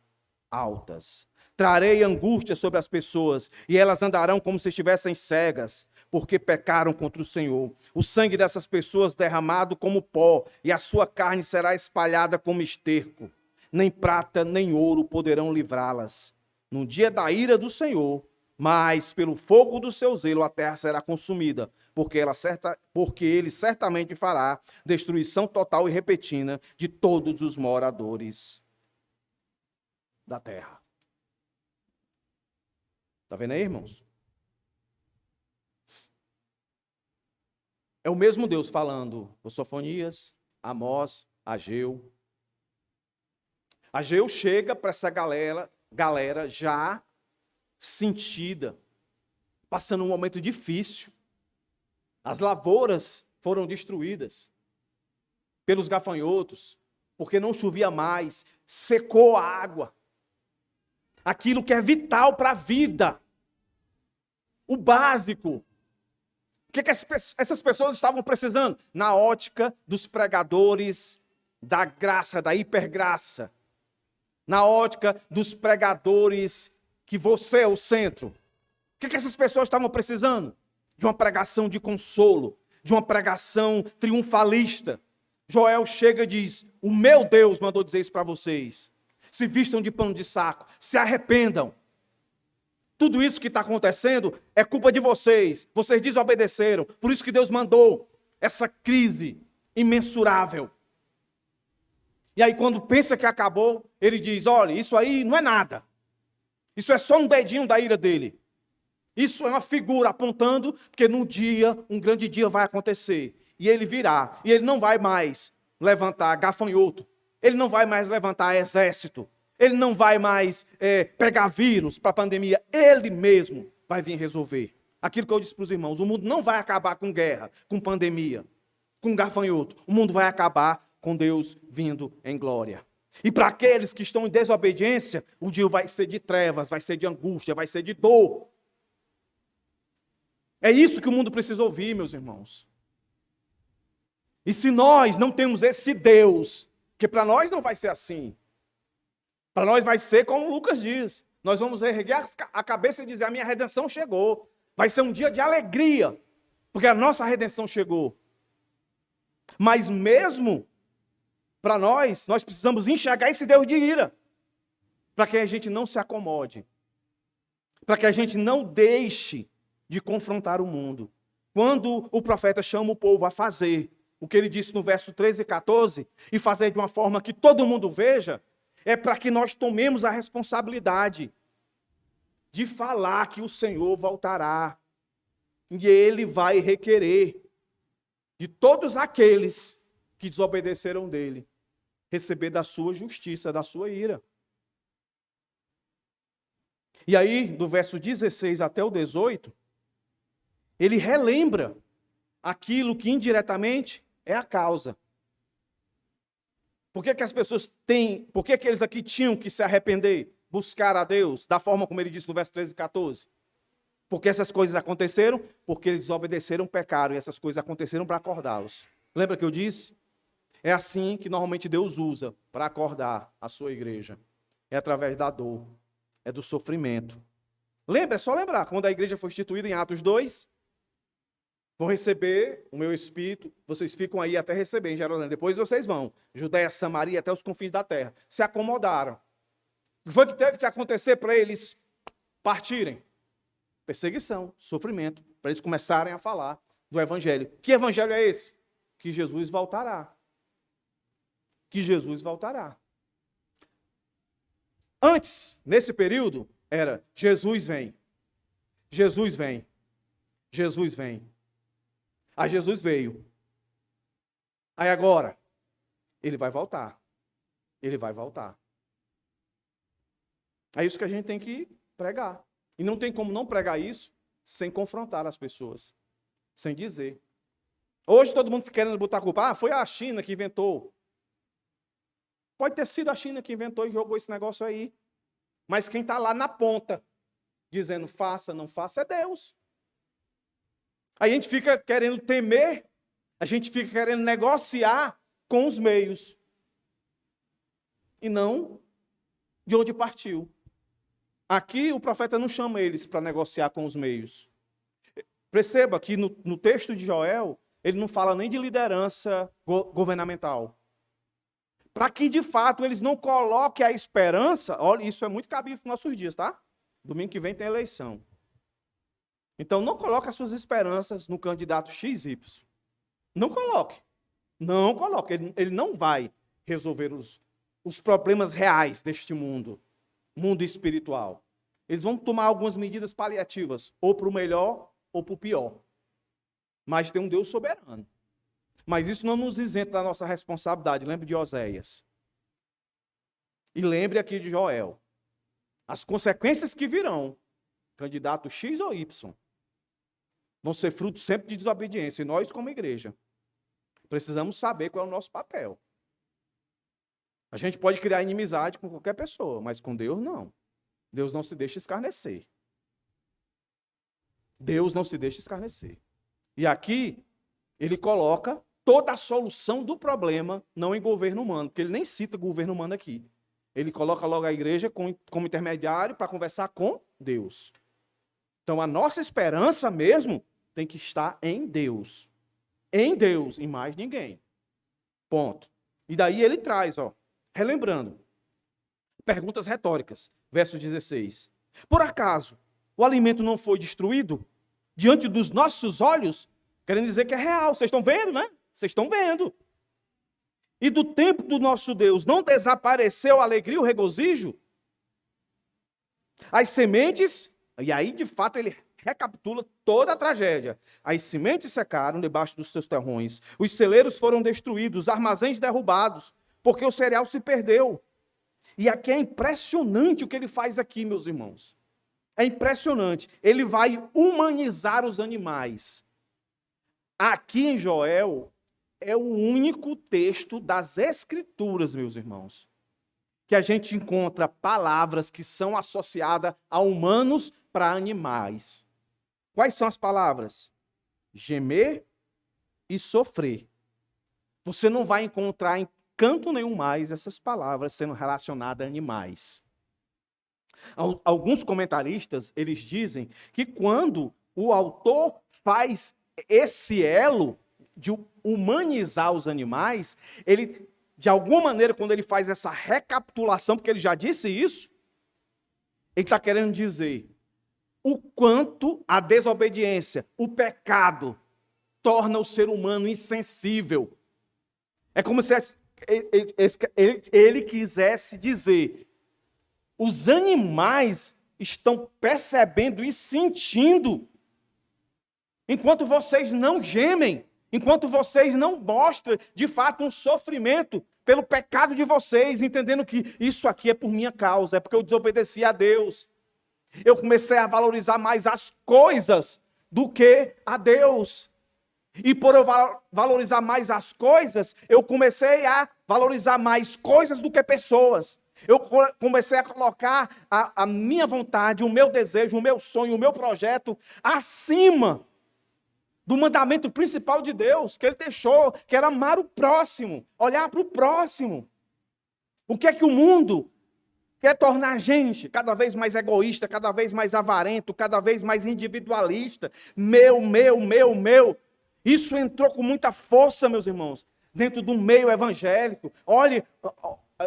altas. Trarei angústia sobre as pessoas, e elas andarão como se estivessem cegas, porque pecaram contra o Senhor. O sangue dessas pessoas derramado como pó, e a sua carne será espalhada como esterco. Nem prata, nem ouro poderão livrá-las. No dia da ira do Senhor, mas pelo fogo do seu zelo a terra será consumida, porque ele certamente fará destruição total e repentina de todos os moradores da terra. Está vendo aí, irmãos? É o mesmo Deus falando por Sofonias, Amós, Ageu. Ageu chega para essa galera já sentida, passando um momento difícil. As lavouras foram destruídas pelos gafanhotos, porque não chovia mais, secou a água. Aquilo que é vital para a vida, o básico. O que essas pessoas estavam precisando? Na ótica dos pregadores da graça, da hipergraça. Na ótica dos pregadores que você é o centro. O que essas pessoas estavam precisando? De uma pregação de consolo, de uma pregação triunfalista. Joel chega e diz: o meu Deus mandou dizer isso para vocês. Se vistam de pano de saco, se arrependam. Tudo isso que está acontecendo é culpa de vocês. Vocês desobedeceram. Por isso que Deus mandou essa crise imensurável. E aí quando pensa que acabou, ele diz: olha, isso aí não é nada. Isso é só um dedinho da ira dele. Isso é uma figura apontando, porque num dia, um grande dia vai acontecer. E ele virá. E ele não vai mais levantar gafanhoto. Ele não vai mais levantar exército. Ele não vai mais pegar vírus para a pandemia. Ele mesmo vai vir resolver. Aquilo que eu disse para os irmãos, o mundo não vai acabar com guerra, com pandemia, com gafanhoto. O mundo vai acabar com Deus vindo em glória. E para aqueles que estão em desobediência, o dia vai ser de trevas, vai ser de angústia, vai ser de dor. É isso que o mundo precisa ouvir, meus irmãos. E se nós não temos esse Deus, que para nós não vai ser assim, para nós vai ser como Lucas diz, nós vamos erguer a cabeça e dizer: a minha redenção chegou. Vai ser um dia de alegria, porque a nossa redenção chegou. Mas mesmo para nós precisamos enxergar esse Deus de ira, para que a gente não se acomode, para que a gente não deixe de confrontar o mundo. Quando o profeta chama o povo a fazer o que ele disse no verso 13 e 14, e fazer de uma forma que todo mundo veja, é para que nós tomemos a responsabilidade de falar que o Senhor voltará. E Ele vai requerer de todos aqueles que desobedeceram dele, receber da sua justiça, da sua ira. E aí, do verso 16 até o 18, ele relembra aquilo que indiretamente é a causa. Por que as pessoas têm, por que eles aqui tinham que se arrepender, buscar a Deus, da forma como ele disse no verso 13 e 14? Porque essas coisas aconteceram, porque eles desobedeceram, pecaram, e essas coisas aconteceram para acordá-los. Lembra que eu disse? É assim que normalmente Deus usa para acordar a sua igreja. É através da dor, é do sofrimento. Lembra, é só lembrar, quando a igreja foi instituída em Atos 2, vão receber o meu espírito, vocês ficam aí até receber em Jerusalém. Depois vocês vão, Judéia, Samaria, até os confins da terra. Se acomodaram. O que foi que teve que acontecer para eles partirem? Perseguição, sofrimento, para eles começarem a falar do evangelho. Que evangelho é esse? Que Jesus voltará. Que Jesus voltará. Antes, nesse período, era Jesus vem. Jesus vem. Jesus vem. Aí Jesus veio. Aí agora, ele vai voltar. Ele vai voltar. É isso que a gente tem que pregar. E não tem como não pregar isso sem confrontar as pessoas. Sem dizer. Hoje todo mundo fica querendo botar a culpa. Ah, foi a China que inventou. Pode ter sido a China que inventou e jogou esse negócio aí. Mas quem está lá na ponta, dizendo faça, não faça, é Deus. A gente fica querendo temer, a gente fica querendo negociar com os meios. E não de onde partiu. Aqui o profeta não chama eles para negociar com os meios. Perceba que no texto de Joel, ele não fala nem de liderança governamental. Para que, de fato, eles não coloquem a esperança. Olha, isso é muito cabível nos nossos dias, tá? Domingo que vem tem eleição. Então, não coloque as suas esperanças no candidato XY. Não coloque. Não coloque. Ele não vai resolver os problemas reais deste mundo espiritual. Eles vão tomar algumas medidas paliativas, ou para o melhor ou para o pior. Mas tem um Deus soberano. Mas isso não nos isenta da nossa responsabilidade. Lembre de Oséias. E lembre aqui de Joel. As consequências que virão, candidato X ou Y, vão ser fruto sempre de desobediência. E nós, como igreja, precisamos saber qual é o nosso papel. A gente pode criar inimizade com qualquer pessoa, mas com Deus não. Deus não se deixa escarnecer. Deus não se deixa escarnecer. E aqui, ele coloca toda a solução do problema, não em governo humano, porque ele nem cita governo humano aqui. Ele coloca logo a igreja como intermediário para conversar com Deus. Então, a nossa esperança mesmo tem que estar em Deus. Em Deus, em mais ninguém. Ponto. E daí ele traz, relembrando, perguntas retóricas. Verso 16. Por acaso, o alimento não foi destruído diante dos nossos olhos? Querendo dizer que é real. Vocês estão vendo, né? Vocês estão vendo. E do tempo do nosso Deus não desapareceu a alegria e o regozijo? As sementes, e aí de fato ele recapitula toda a tragédia. As sementes secaram debaixo dos seus terrões, os celeiros foram destruídos, os armazéns derrubados, porque o cereal se perdeu. E aqui é impressionante o que ele faz aqui, meus irmãos. É impressionante. Ele vai humanizar os animais. Aqui em Joel, é o único texto das Escrituras, meus irmãos, que a gente encontra palavras que são associadas a humanos para animais. Quais são as palavras? Gemer e sofrer. Você não vai encontrar em canto nenhum mais essas palavras sendo relacionadas a animais. Alguns comentaristas, eles dizem que quando o autor faz esse elo de humanizar os animais, ele, de alguma maneira, quando ele faz essa recapitulação, porque ele já disse isso, ele está querendo dizer o quanto a desobediência, o pecado, torna o ser humano insensível. É como se ele quisesse dizer: os animais estão percebendo e sentindo, enquanto vocês não gemem, enquanto vocês não mostram de fato um sofrimento pelo pecado de vocês, entendendo que isso aqui é por minha causa, é porque eu desobedeci a Deus. Eu comecei a valorizar mais as coisas do que a Deus. E por eu valorizar mais as coisas, eu comecei a valorizar mais coisas do que pessoas. Eu comecei a colocar a minha vontade, o meu desejo, o meu sonho, o meu projeto acima do mandamento principal de Deus, que ele deixou, que era amar o próximo, olhar para o próximo. O que é que o mundo quer tornar a gente cada vez mais egoísta, cada vez mais avarento, cada vez mais individualista? Meu, meu, meu, meu. Isso entrou com muita força, meus irmãos, dentro do meio evangélico. Olhe,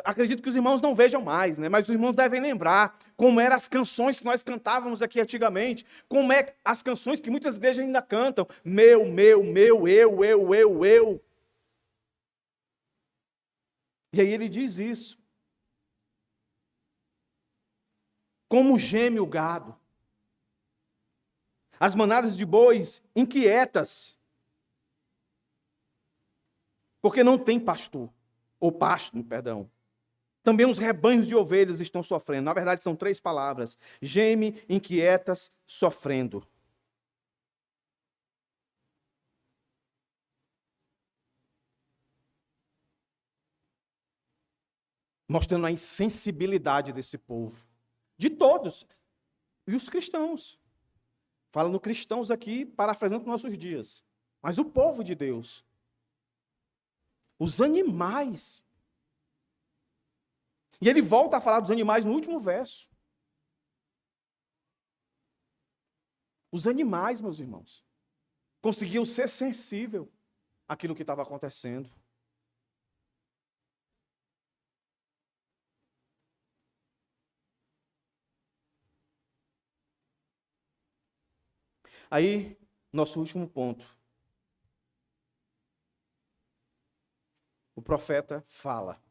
acredito que os irmãos não vejam mais, né? Mas os irmãos devem lembrar como eram as canções que nós cantávamos aqui antigamente, como é as canções que muitas igrejas ainda cantam. Meu, meu, meu, eu. E aí ele diz isso. Como geme o gado. As manadas de bois inquietas, porque não tem pastor, ou pasto, perdão. Também os rebanhos de ovelhas estão sofrendo. Na verdade, são 3 palavras. Geme, inquietas, sofrendo. mostrando a insensibilidade desse povo, de todos, e os cristãos. Fala no cristãos aqui, parafraseando os nossos dias, mas o povo de Deus, os animais. E ele volta a falar dos animais no último verso. Os animais, meus irmãos, conseguiam ser sensível àquilo que estava acontecendo. Aí, nosso último ponto. O profeta fala.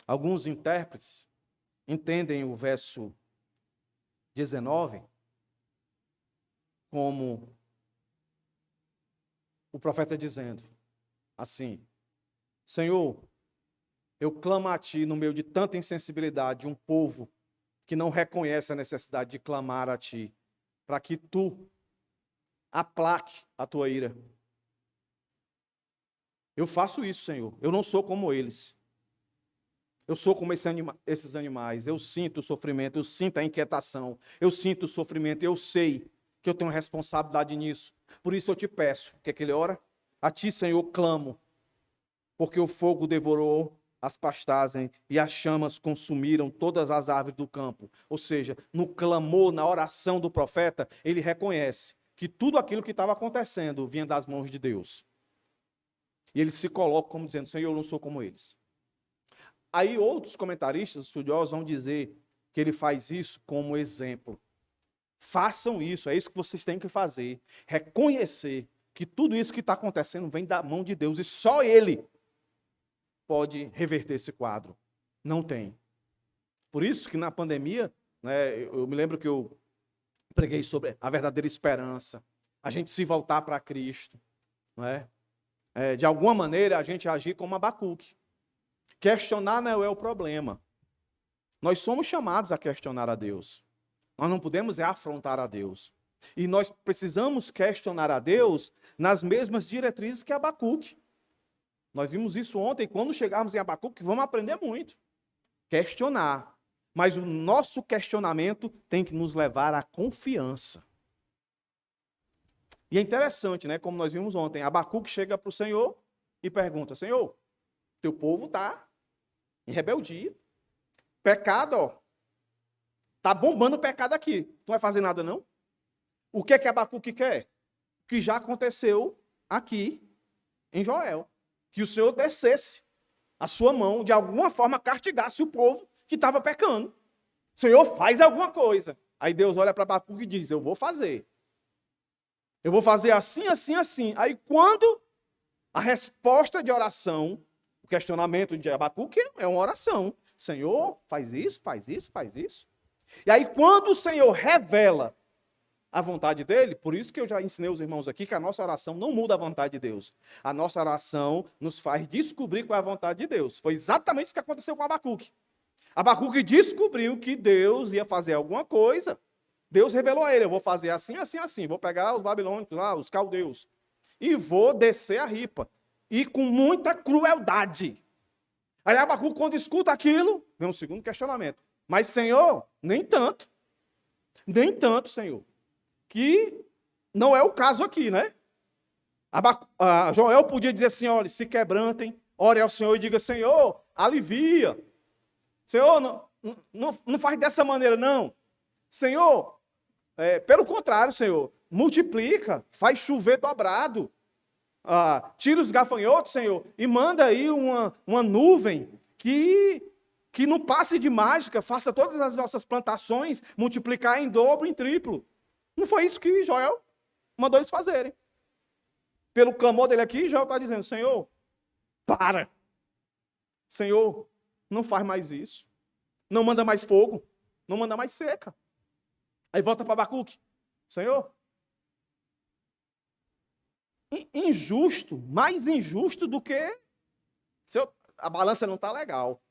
Alguns intérpretes entendem o verso 19 como o profeta dizendo assim: Senhor, eu clamo a Ti no meio de tanta insensibilidade, um povo que não reconhece a necessidade de clamar a Ti, para que Tu aplaque a Tua ira. Eu faço isso, Senhor. Eu não sou como eles. Eu sou como esses animais. Eu sinto o sofrimento, eu sinto a inquietação, eu sinto o sofrimento, eu sei que eu tenho responsabilidade nisso. Por isso eu te peço, que ele ora? A Ti, Senhor, clamo, porque o fogo devorou as pastagens e as chamas consumiram todas as árvores do campo. Ou seja, no clamor, na oração do profeta, ele reconhece que tudo aquilo que estava acontecendo vinha das mãos de Deus. E ele se coloca como dizendo: Senhor, eu não sou como eles. Aí outros comentaristas, estudiosos, vão dizer que ele faz isso como exemplo. Façam isso, é isso que vocês têm que fazer. Reconhecer que tudo isso que está acontecendo vem da mão de Deus e só Ele pode reverter esse quadro. Não tem. Por isso que na pandemia, né, eu me lembro que eu preguei sobre a verdadeira esperança, a gente se voltar para Cristo, né? De alguma maneira a gente agir como Abacuque. Questionar não é o problema. Nós somos chamados a questionar a Deus. Nós não podemos afrontar a Deus. E nós precisamos questionar a Deus nas mesmas diretrizes que Abacuque. Nós vimos isso ontem, quando chegarmos em Abacuque, vamos aprender muito. Questionar. Mas o nosso questionamento tem que nos levar à confiança. E é interessante, né? Como nós vimos ontem, Abacuque chega para o Senhor e pergunta: Senhor, teu povo está em rebeldia. Pecado, ó. Está bombando o pecado aqui. Não vai fazer nada, não? O que é que Abacuque quer? O que já aconteceu aqui em Joel. Que o Senhor descesse a sua mão, de alguma forma castigasse o povo que estava pecando. Senhor, faz alguma coisa. Aí Deus olha para Abacuque e diz: eu vou fazer. Eu vou fazer assim, assim, assim. Aí quando a resposta de oração, o questionamento de Abacuque é uma oração. Senhor, faz isso, faz isso, faz isso. E aí quando o Senhor revela a vontade dele, por isso que eu já ensinei os irmãos aqui que a nossa oração não muda a vontade de Deus. A nossa oração nos faz descobrir qual é a vontade de Deus. Foi exatamente isso que aconteceu com Abacuque. Abacuque descobriu que Deus ia fazer alguma coisa. Deus revelou a ele: eu vou fazer assim, assim, assim. Vou pegar os babilônicos lá, os caldeus, e vou descer a ripa. E com muita crueldade. Aí Abacuque, quando escuta aquilo, vem um segundo questionamento. Mas, Senhor, nem tanto. Nem tanto, Senhor. Que não é o caso aqui, né? Joel podia dizer assim: olha, se quebrantem, ore ao Senhor e diga: Senhor, alivia. Senhor, não faz dessa maneira, não. Senhor, pelo contrário, Senhor, multiplica, faz chover dobrado. Tira os gafanhotos, Senhor, e manda aí uma nuvem que não passe de mágica, faça todas as nossas plantações multiplicar em dobro, em triplo. Não foi isso que Joel mandou eles fazerem. Pelo clamor dele aqui, Joel está dizendo: Senhor, para. Senhor, não faz mais isso. Não manda mais fogo. Não manda mais seca. Aí volta para Abacuque: Senhor, injusto, mais injusto do que... a balança não está legal.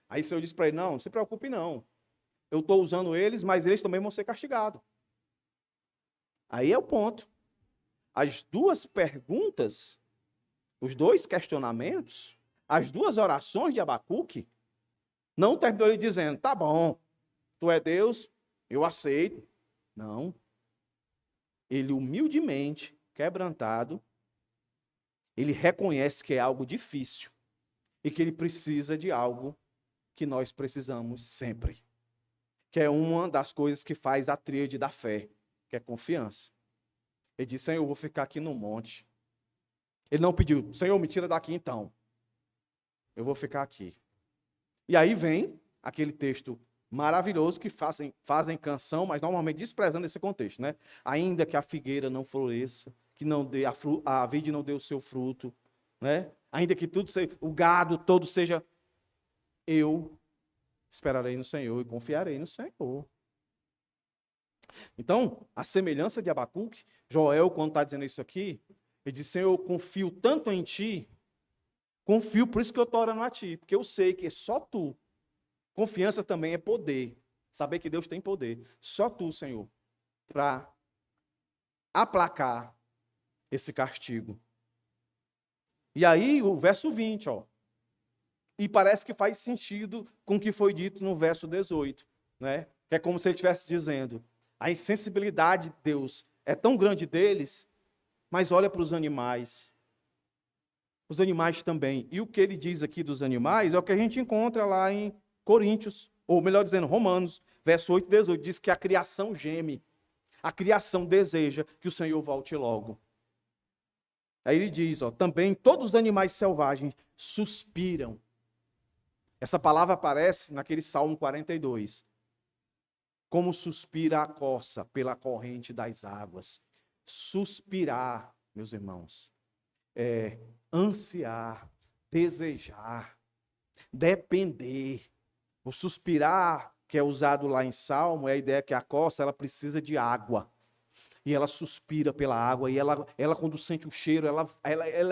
Aí o Senhor diz para ele: não se preocupe não. Eu estou usando eles, mas eles também vão ser castigados. Aí é o ponto. As duas perguntas os dois questionamentos, as duas orações de Abacuque, não terminou ele dizendo, tá bom, tu é Deus, eu aceito. Não. Ele humildemente, quebrantado, ele reconhece que é algo difícil e que ele precisa de algo que nós precisamos sempre. Que é uma das coisas que faz a tríade da fé, que é confiança. Ele disse, Senhor, eu vou ficar aqui no monte. Ele não pediu, Senhor, me tira daqui então. Eu vou ficar aqui. E aí vem aquele texto maravilhoso que fazem canção, mas normalmente desprezando esse contexto, né? Ainda que a figueira não floresça, que não dê a vide não dê o seu fruto, né? Ainda que tudo seja, o gado todo seja, eu esperarei no Senhor e confiarei no Senhor. Então, a semelhança de Abacuque, Joel, quando está dizendo isso aqui, ele diz, Senhor, eu confio tanto em ti, confio, por isso que eu estou orando a ti, porque eu sei que é só tu. Confiança também é poder, saber que Deus tem poder. Só tu, Senhor, para aplacar esse castigo. E aí, o verso 20, ó. E parece que faz sentido com o que foi dito no verso 18, né? Que é como se ele estivesse dizendo, a insensibilidade de Deus é tão grande deles, mas olha para os animais. Os animais também. E o que ele diz aqui dos animais é o que a gente encontra lá em Coríntios, ou melhor dizendo, Romanos, verso 8 e 18, diz que a criação geme. A criação deseja que o Senhor volte logo. Aí ele diz, ó, também todos os animais selvagens suspiram. Essa palavra aparece naquele Salmo 42. Como suspira a corça pela corrente das águas. Suspirar, meus irmãos, é ansiar, desejar, depender. O suspirar, que é usado lá em Salmo, é a ideia que a corça ela precisa de água. E ela suspira pela água, e ela quando sente o cheiro, ela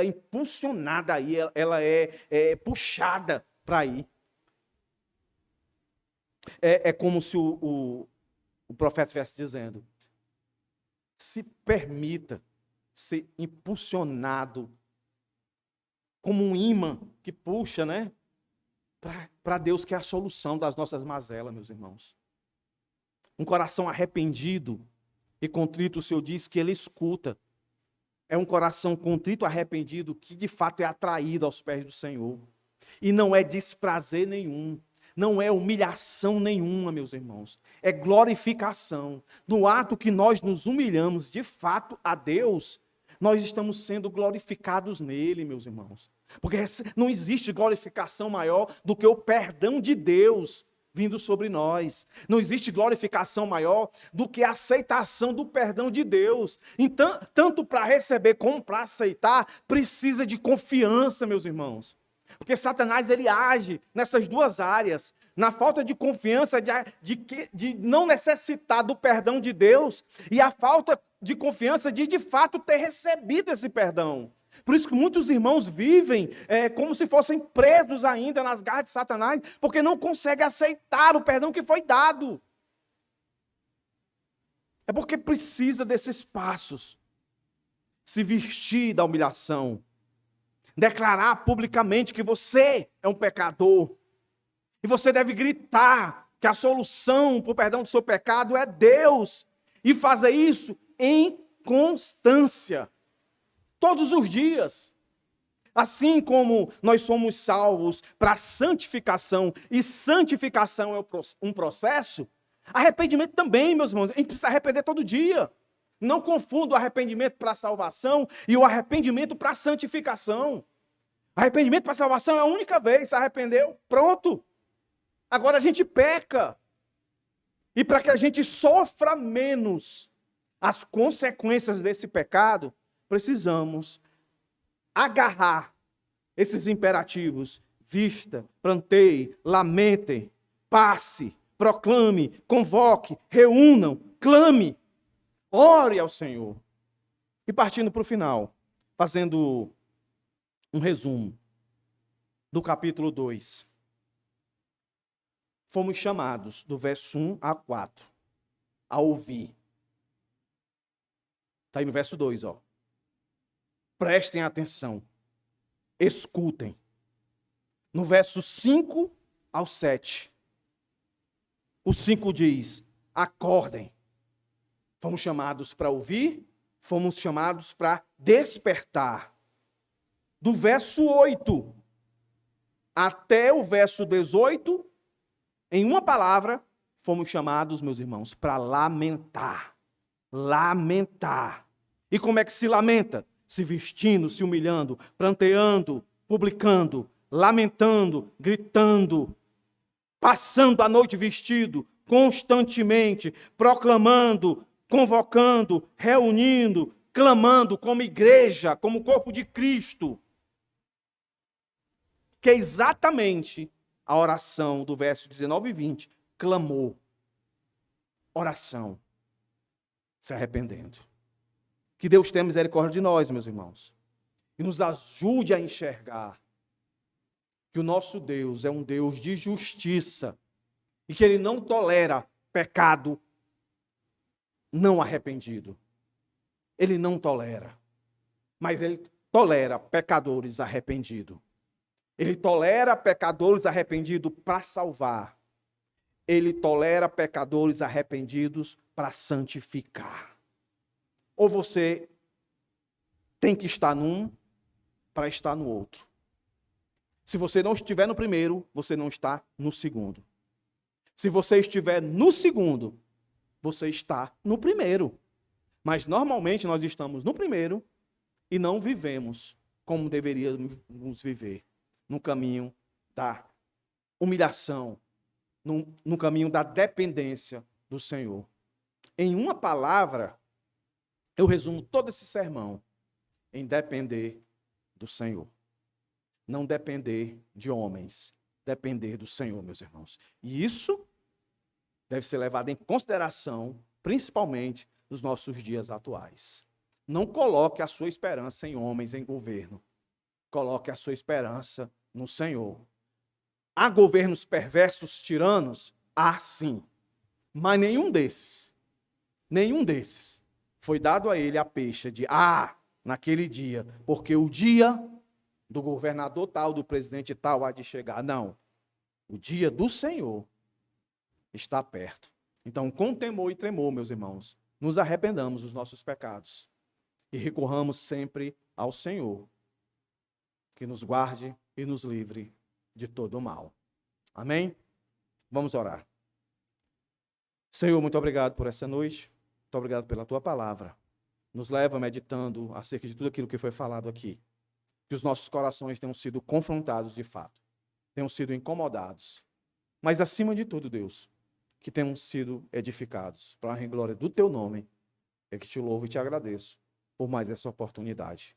é impulsionada aí, ela é puxada para ir. É como se o profeta estivesse dizendo, se permita ser impulsionado como um imã que puxa, né? Para Deus, que é a solução das nossas mazelas, meus irmãos. Um coração arrependido e contrito, o Senhor diz que Ele escuta. É um coração contrito, arrependido, que de fato é atraído aos pés do Senhor. E não é desprazer nenhum, não é humilhação nenhuma, meus irmãos. É glorificação. No ato que nós nos humilhamos de fato a Deus, nós estamos sendo glorificados nele, meus irmãos. Porque não existe glorificação maior do que o perdão de Deus vindo sobre nós. Não existe glorificação maior do que a aceitação do perdão de Deus. Então, tanto para receber como para aceitar, precisa de confiança, meus irmãos. Porque Satanás ele age nessas duas áreas. Na falta de confiança de não necessitar do perdão de Deus e a falta de confiança de fato ter recebido esse perdão. Por isso que muitos irmãos vivem como se fossem presos ainda nas garras de Satanás, porque não conseguem aceitar o perdão que foi dado. É porque precisa desses passos. Se vestir da humilhação. Declarar publicamente que você é um pecador. E você deve gritar que a solução para o perdão do seu pecado é Deus. E fazer isso em constância. Todos os dias. Assim como nós somos salvos para a santificação, e santificação é um processo, arrependimento também, meus irmãos. A gente precisa arrepender todo dia. Não confunda o arrependimento para a salvação e o arrependimento para a santificação. Arrependimento para a salvação é a única vez, se arrependeu, pronto. Agora a gente peca. E para que a gente sofra menos as consequências desse pecado, precisamos agarrar esses imperativos. Vista, planteie, lamente, passe, proclame, convoque, reúnam, clame, ore ao Senhor. E partindo para o final, fazendo um resumo do capítulo 2. Fomos chamados, do verso 1 a 4, a ouvir. Está aí no verso 2, ó. Prestem atenção. escutem. No verso 5 ao 7, o 5 diz: acordem. Fomos chamados para ouvir, fomos chamados para despertar. Do verso 8 até o verso 18, em uma palavra, fomos chamados, meus irmãos, para lamentar. Lamentar. E como é que se lamenta? Se vestindo, se humilhando, pranteando, publicando, lamentando, gritando, passando a noite vestido, constantemente, proclamando, convocando, reunindo, clamando como igreja, como corpo de Cristo. Que é exatamente a oração do verso 19 e 20. Clamou. Oração. Se arrependendo. Que Deus tenha misericórdia de nós, meus irmãos. E nos ajude a enxergar que o nosso Deus é um Deus de justiça. E que Ele não tolera pecado não arrependido. Ele não tolera. Mas Ele tolera pecadores arrependidos. Ele tolera pecadores arrependidos para salvar. Ele tolera pecadores arrependidos para santificar. Ou você tem que estar num para estar no outro. Se você não estiver no primeiro, você não está no segundo. Se você estiver no segundo, você está no primeiro. Mas normalmente nós estamos no primeiro e não vivemos como deveríamos viver. No caminho da humilhação, no caminho da dependência do Senhor. Em uma palavra, eu resumo todo esse sermão em depender do Senhor. Não depender de homens, depender do Senhor, meus irmãos. E isso deve ser levado em consideração, principalmente nos nossos dias atuais. Não coloque a sua esperança em homens, em governo. Coloque a sua esperança no Senhor. Há governos perversos, tiranos? Há sim. Mas nenhum desses foi dado a ele a peixe de, naquele dia, porque o dia do governador tal, do presidente tal há de chegar. Não. O dia do Senhor está perto. Então, com temor e tremor, meus irmãos, nos arrependamos dos nossos pecados e recorramos sempre ao Senhor, que nos guarde e nos livre de todo o mal. Amém? Vamos orar. Senhor, muito obrigado por essa noite. Muito obrigado pela tua palavra. Nos leva meditando acerca de tudo aquilo que foi falado aqui. Que os nossos corações tenham sido confrontados de fato. Tenham sido incomodados. Mas acima de tudo, Deus, que tenham sido edificados. Para a honra e glória do teu nome, é que te louvo e te agradeço por mais essa oportunidade.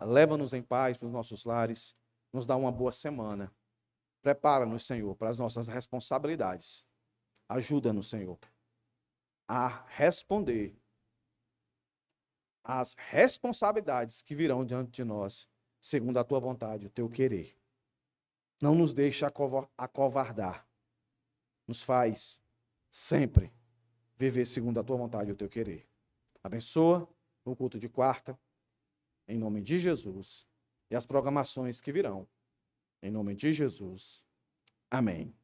Leva-nos em paz para os nossos lares, nos dá uma boa semana. Prepara-nos, Senhor, para as nossas responsabilidades. Ajuda-nos, Senhor, a responder às responsabilidades que virão diante de nós, segundo a tua vontade, o teu querer. Não nos deixe acovardar. Nos faz sempre viver segundo a tua vontade e o teu querer. Abençoa o culto de quarta, em nome de Jesus, e as programações que virão, em nome de Jesus. Amém.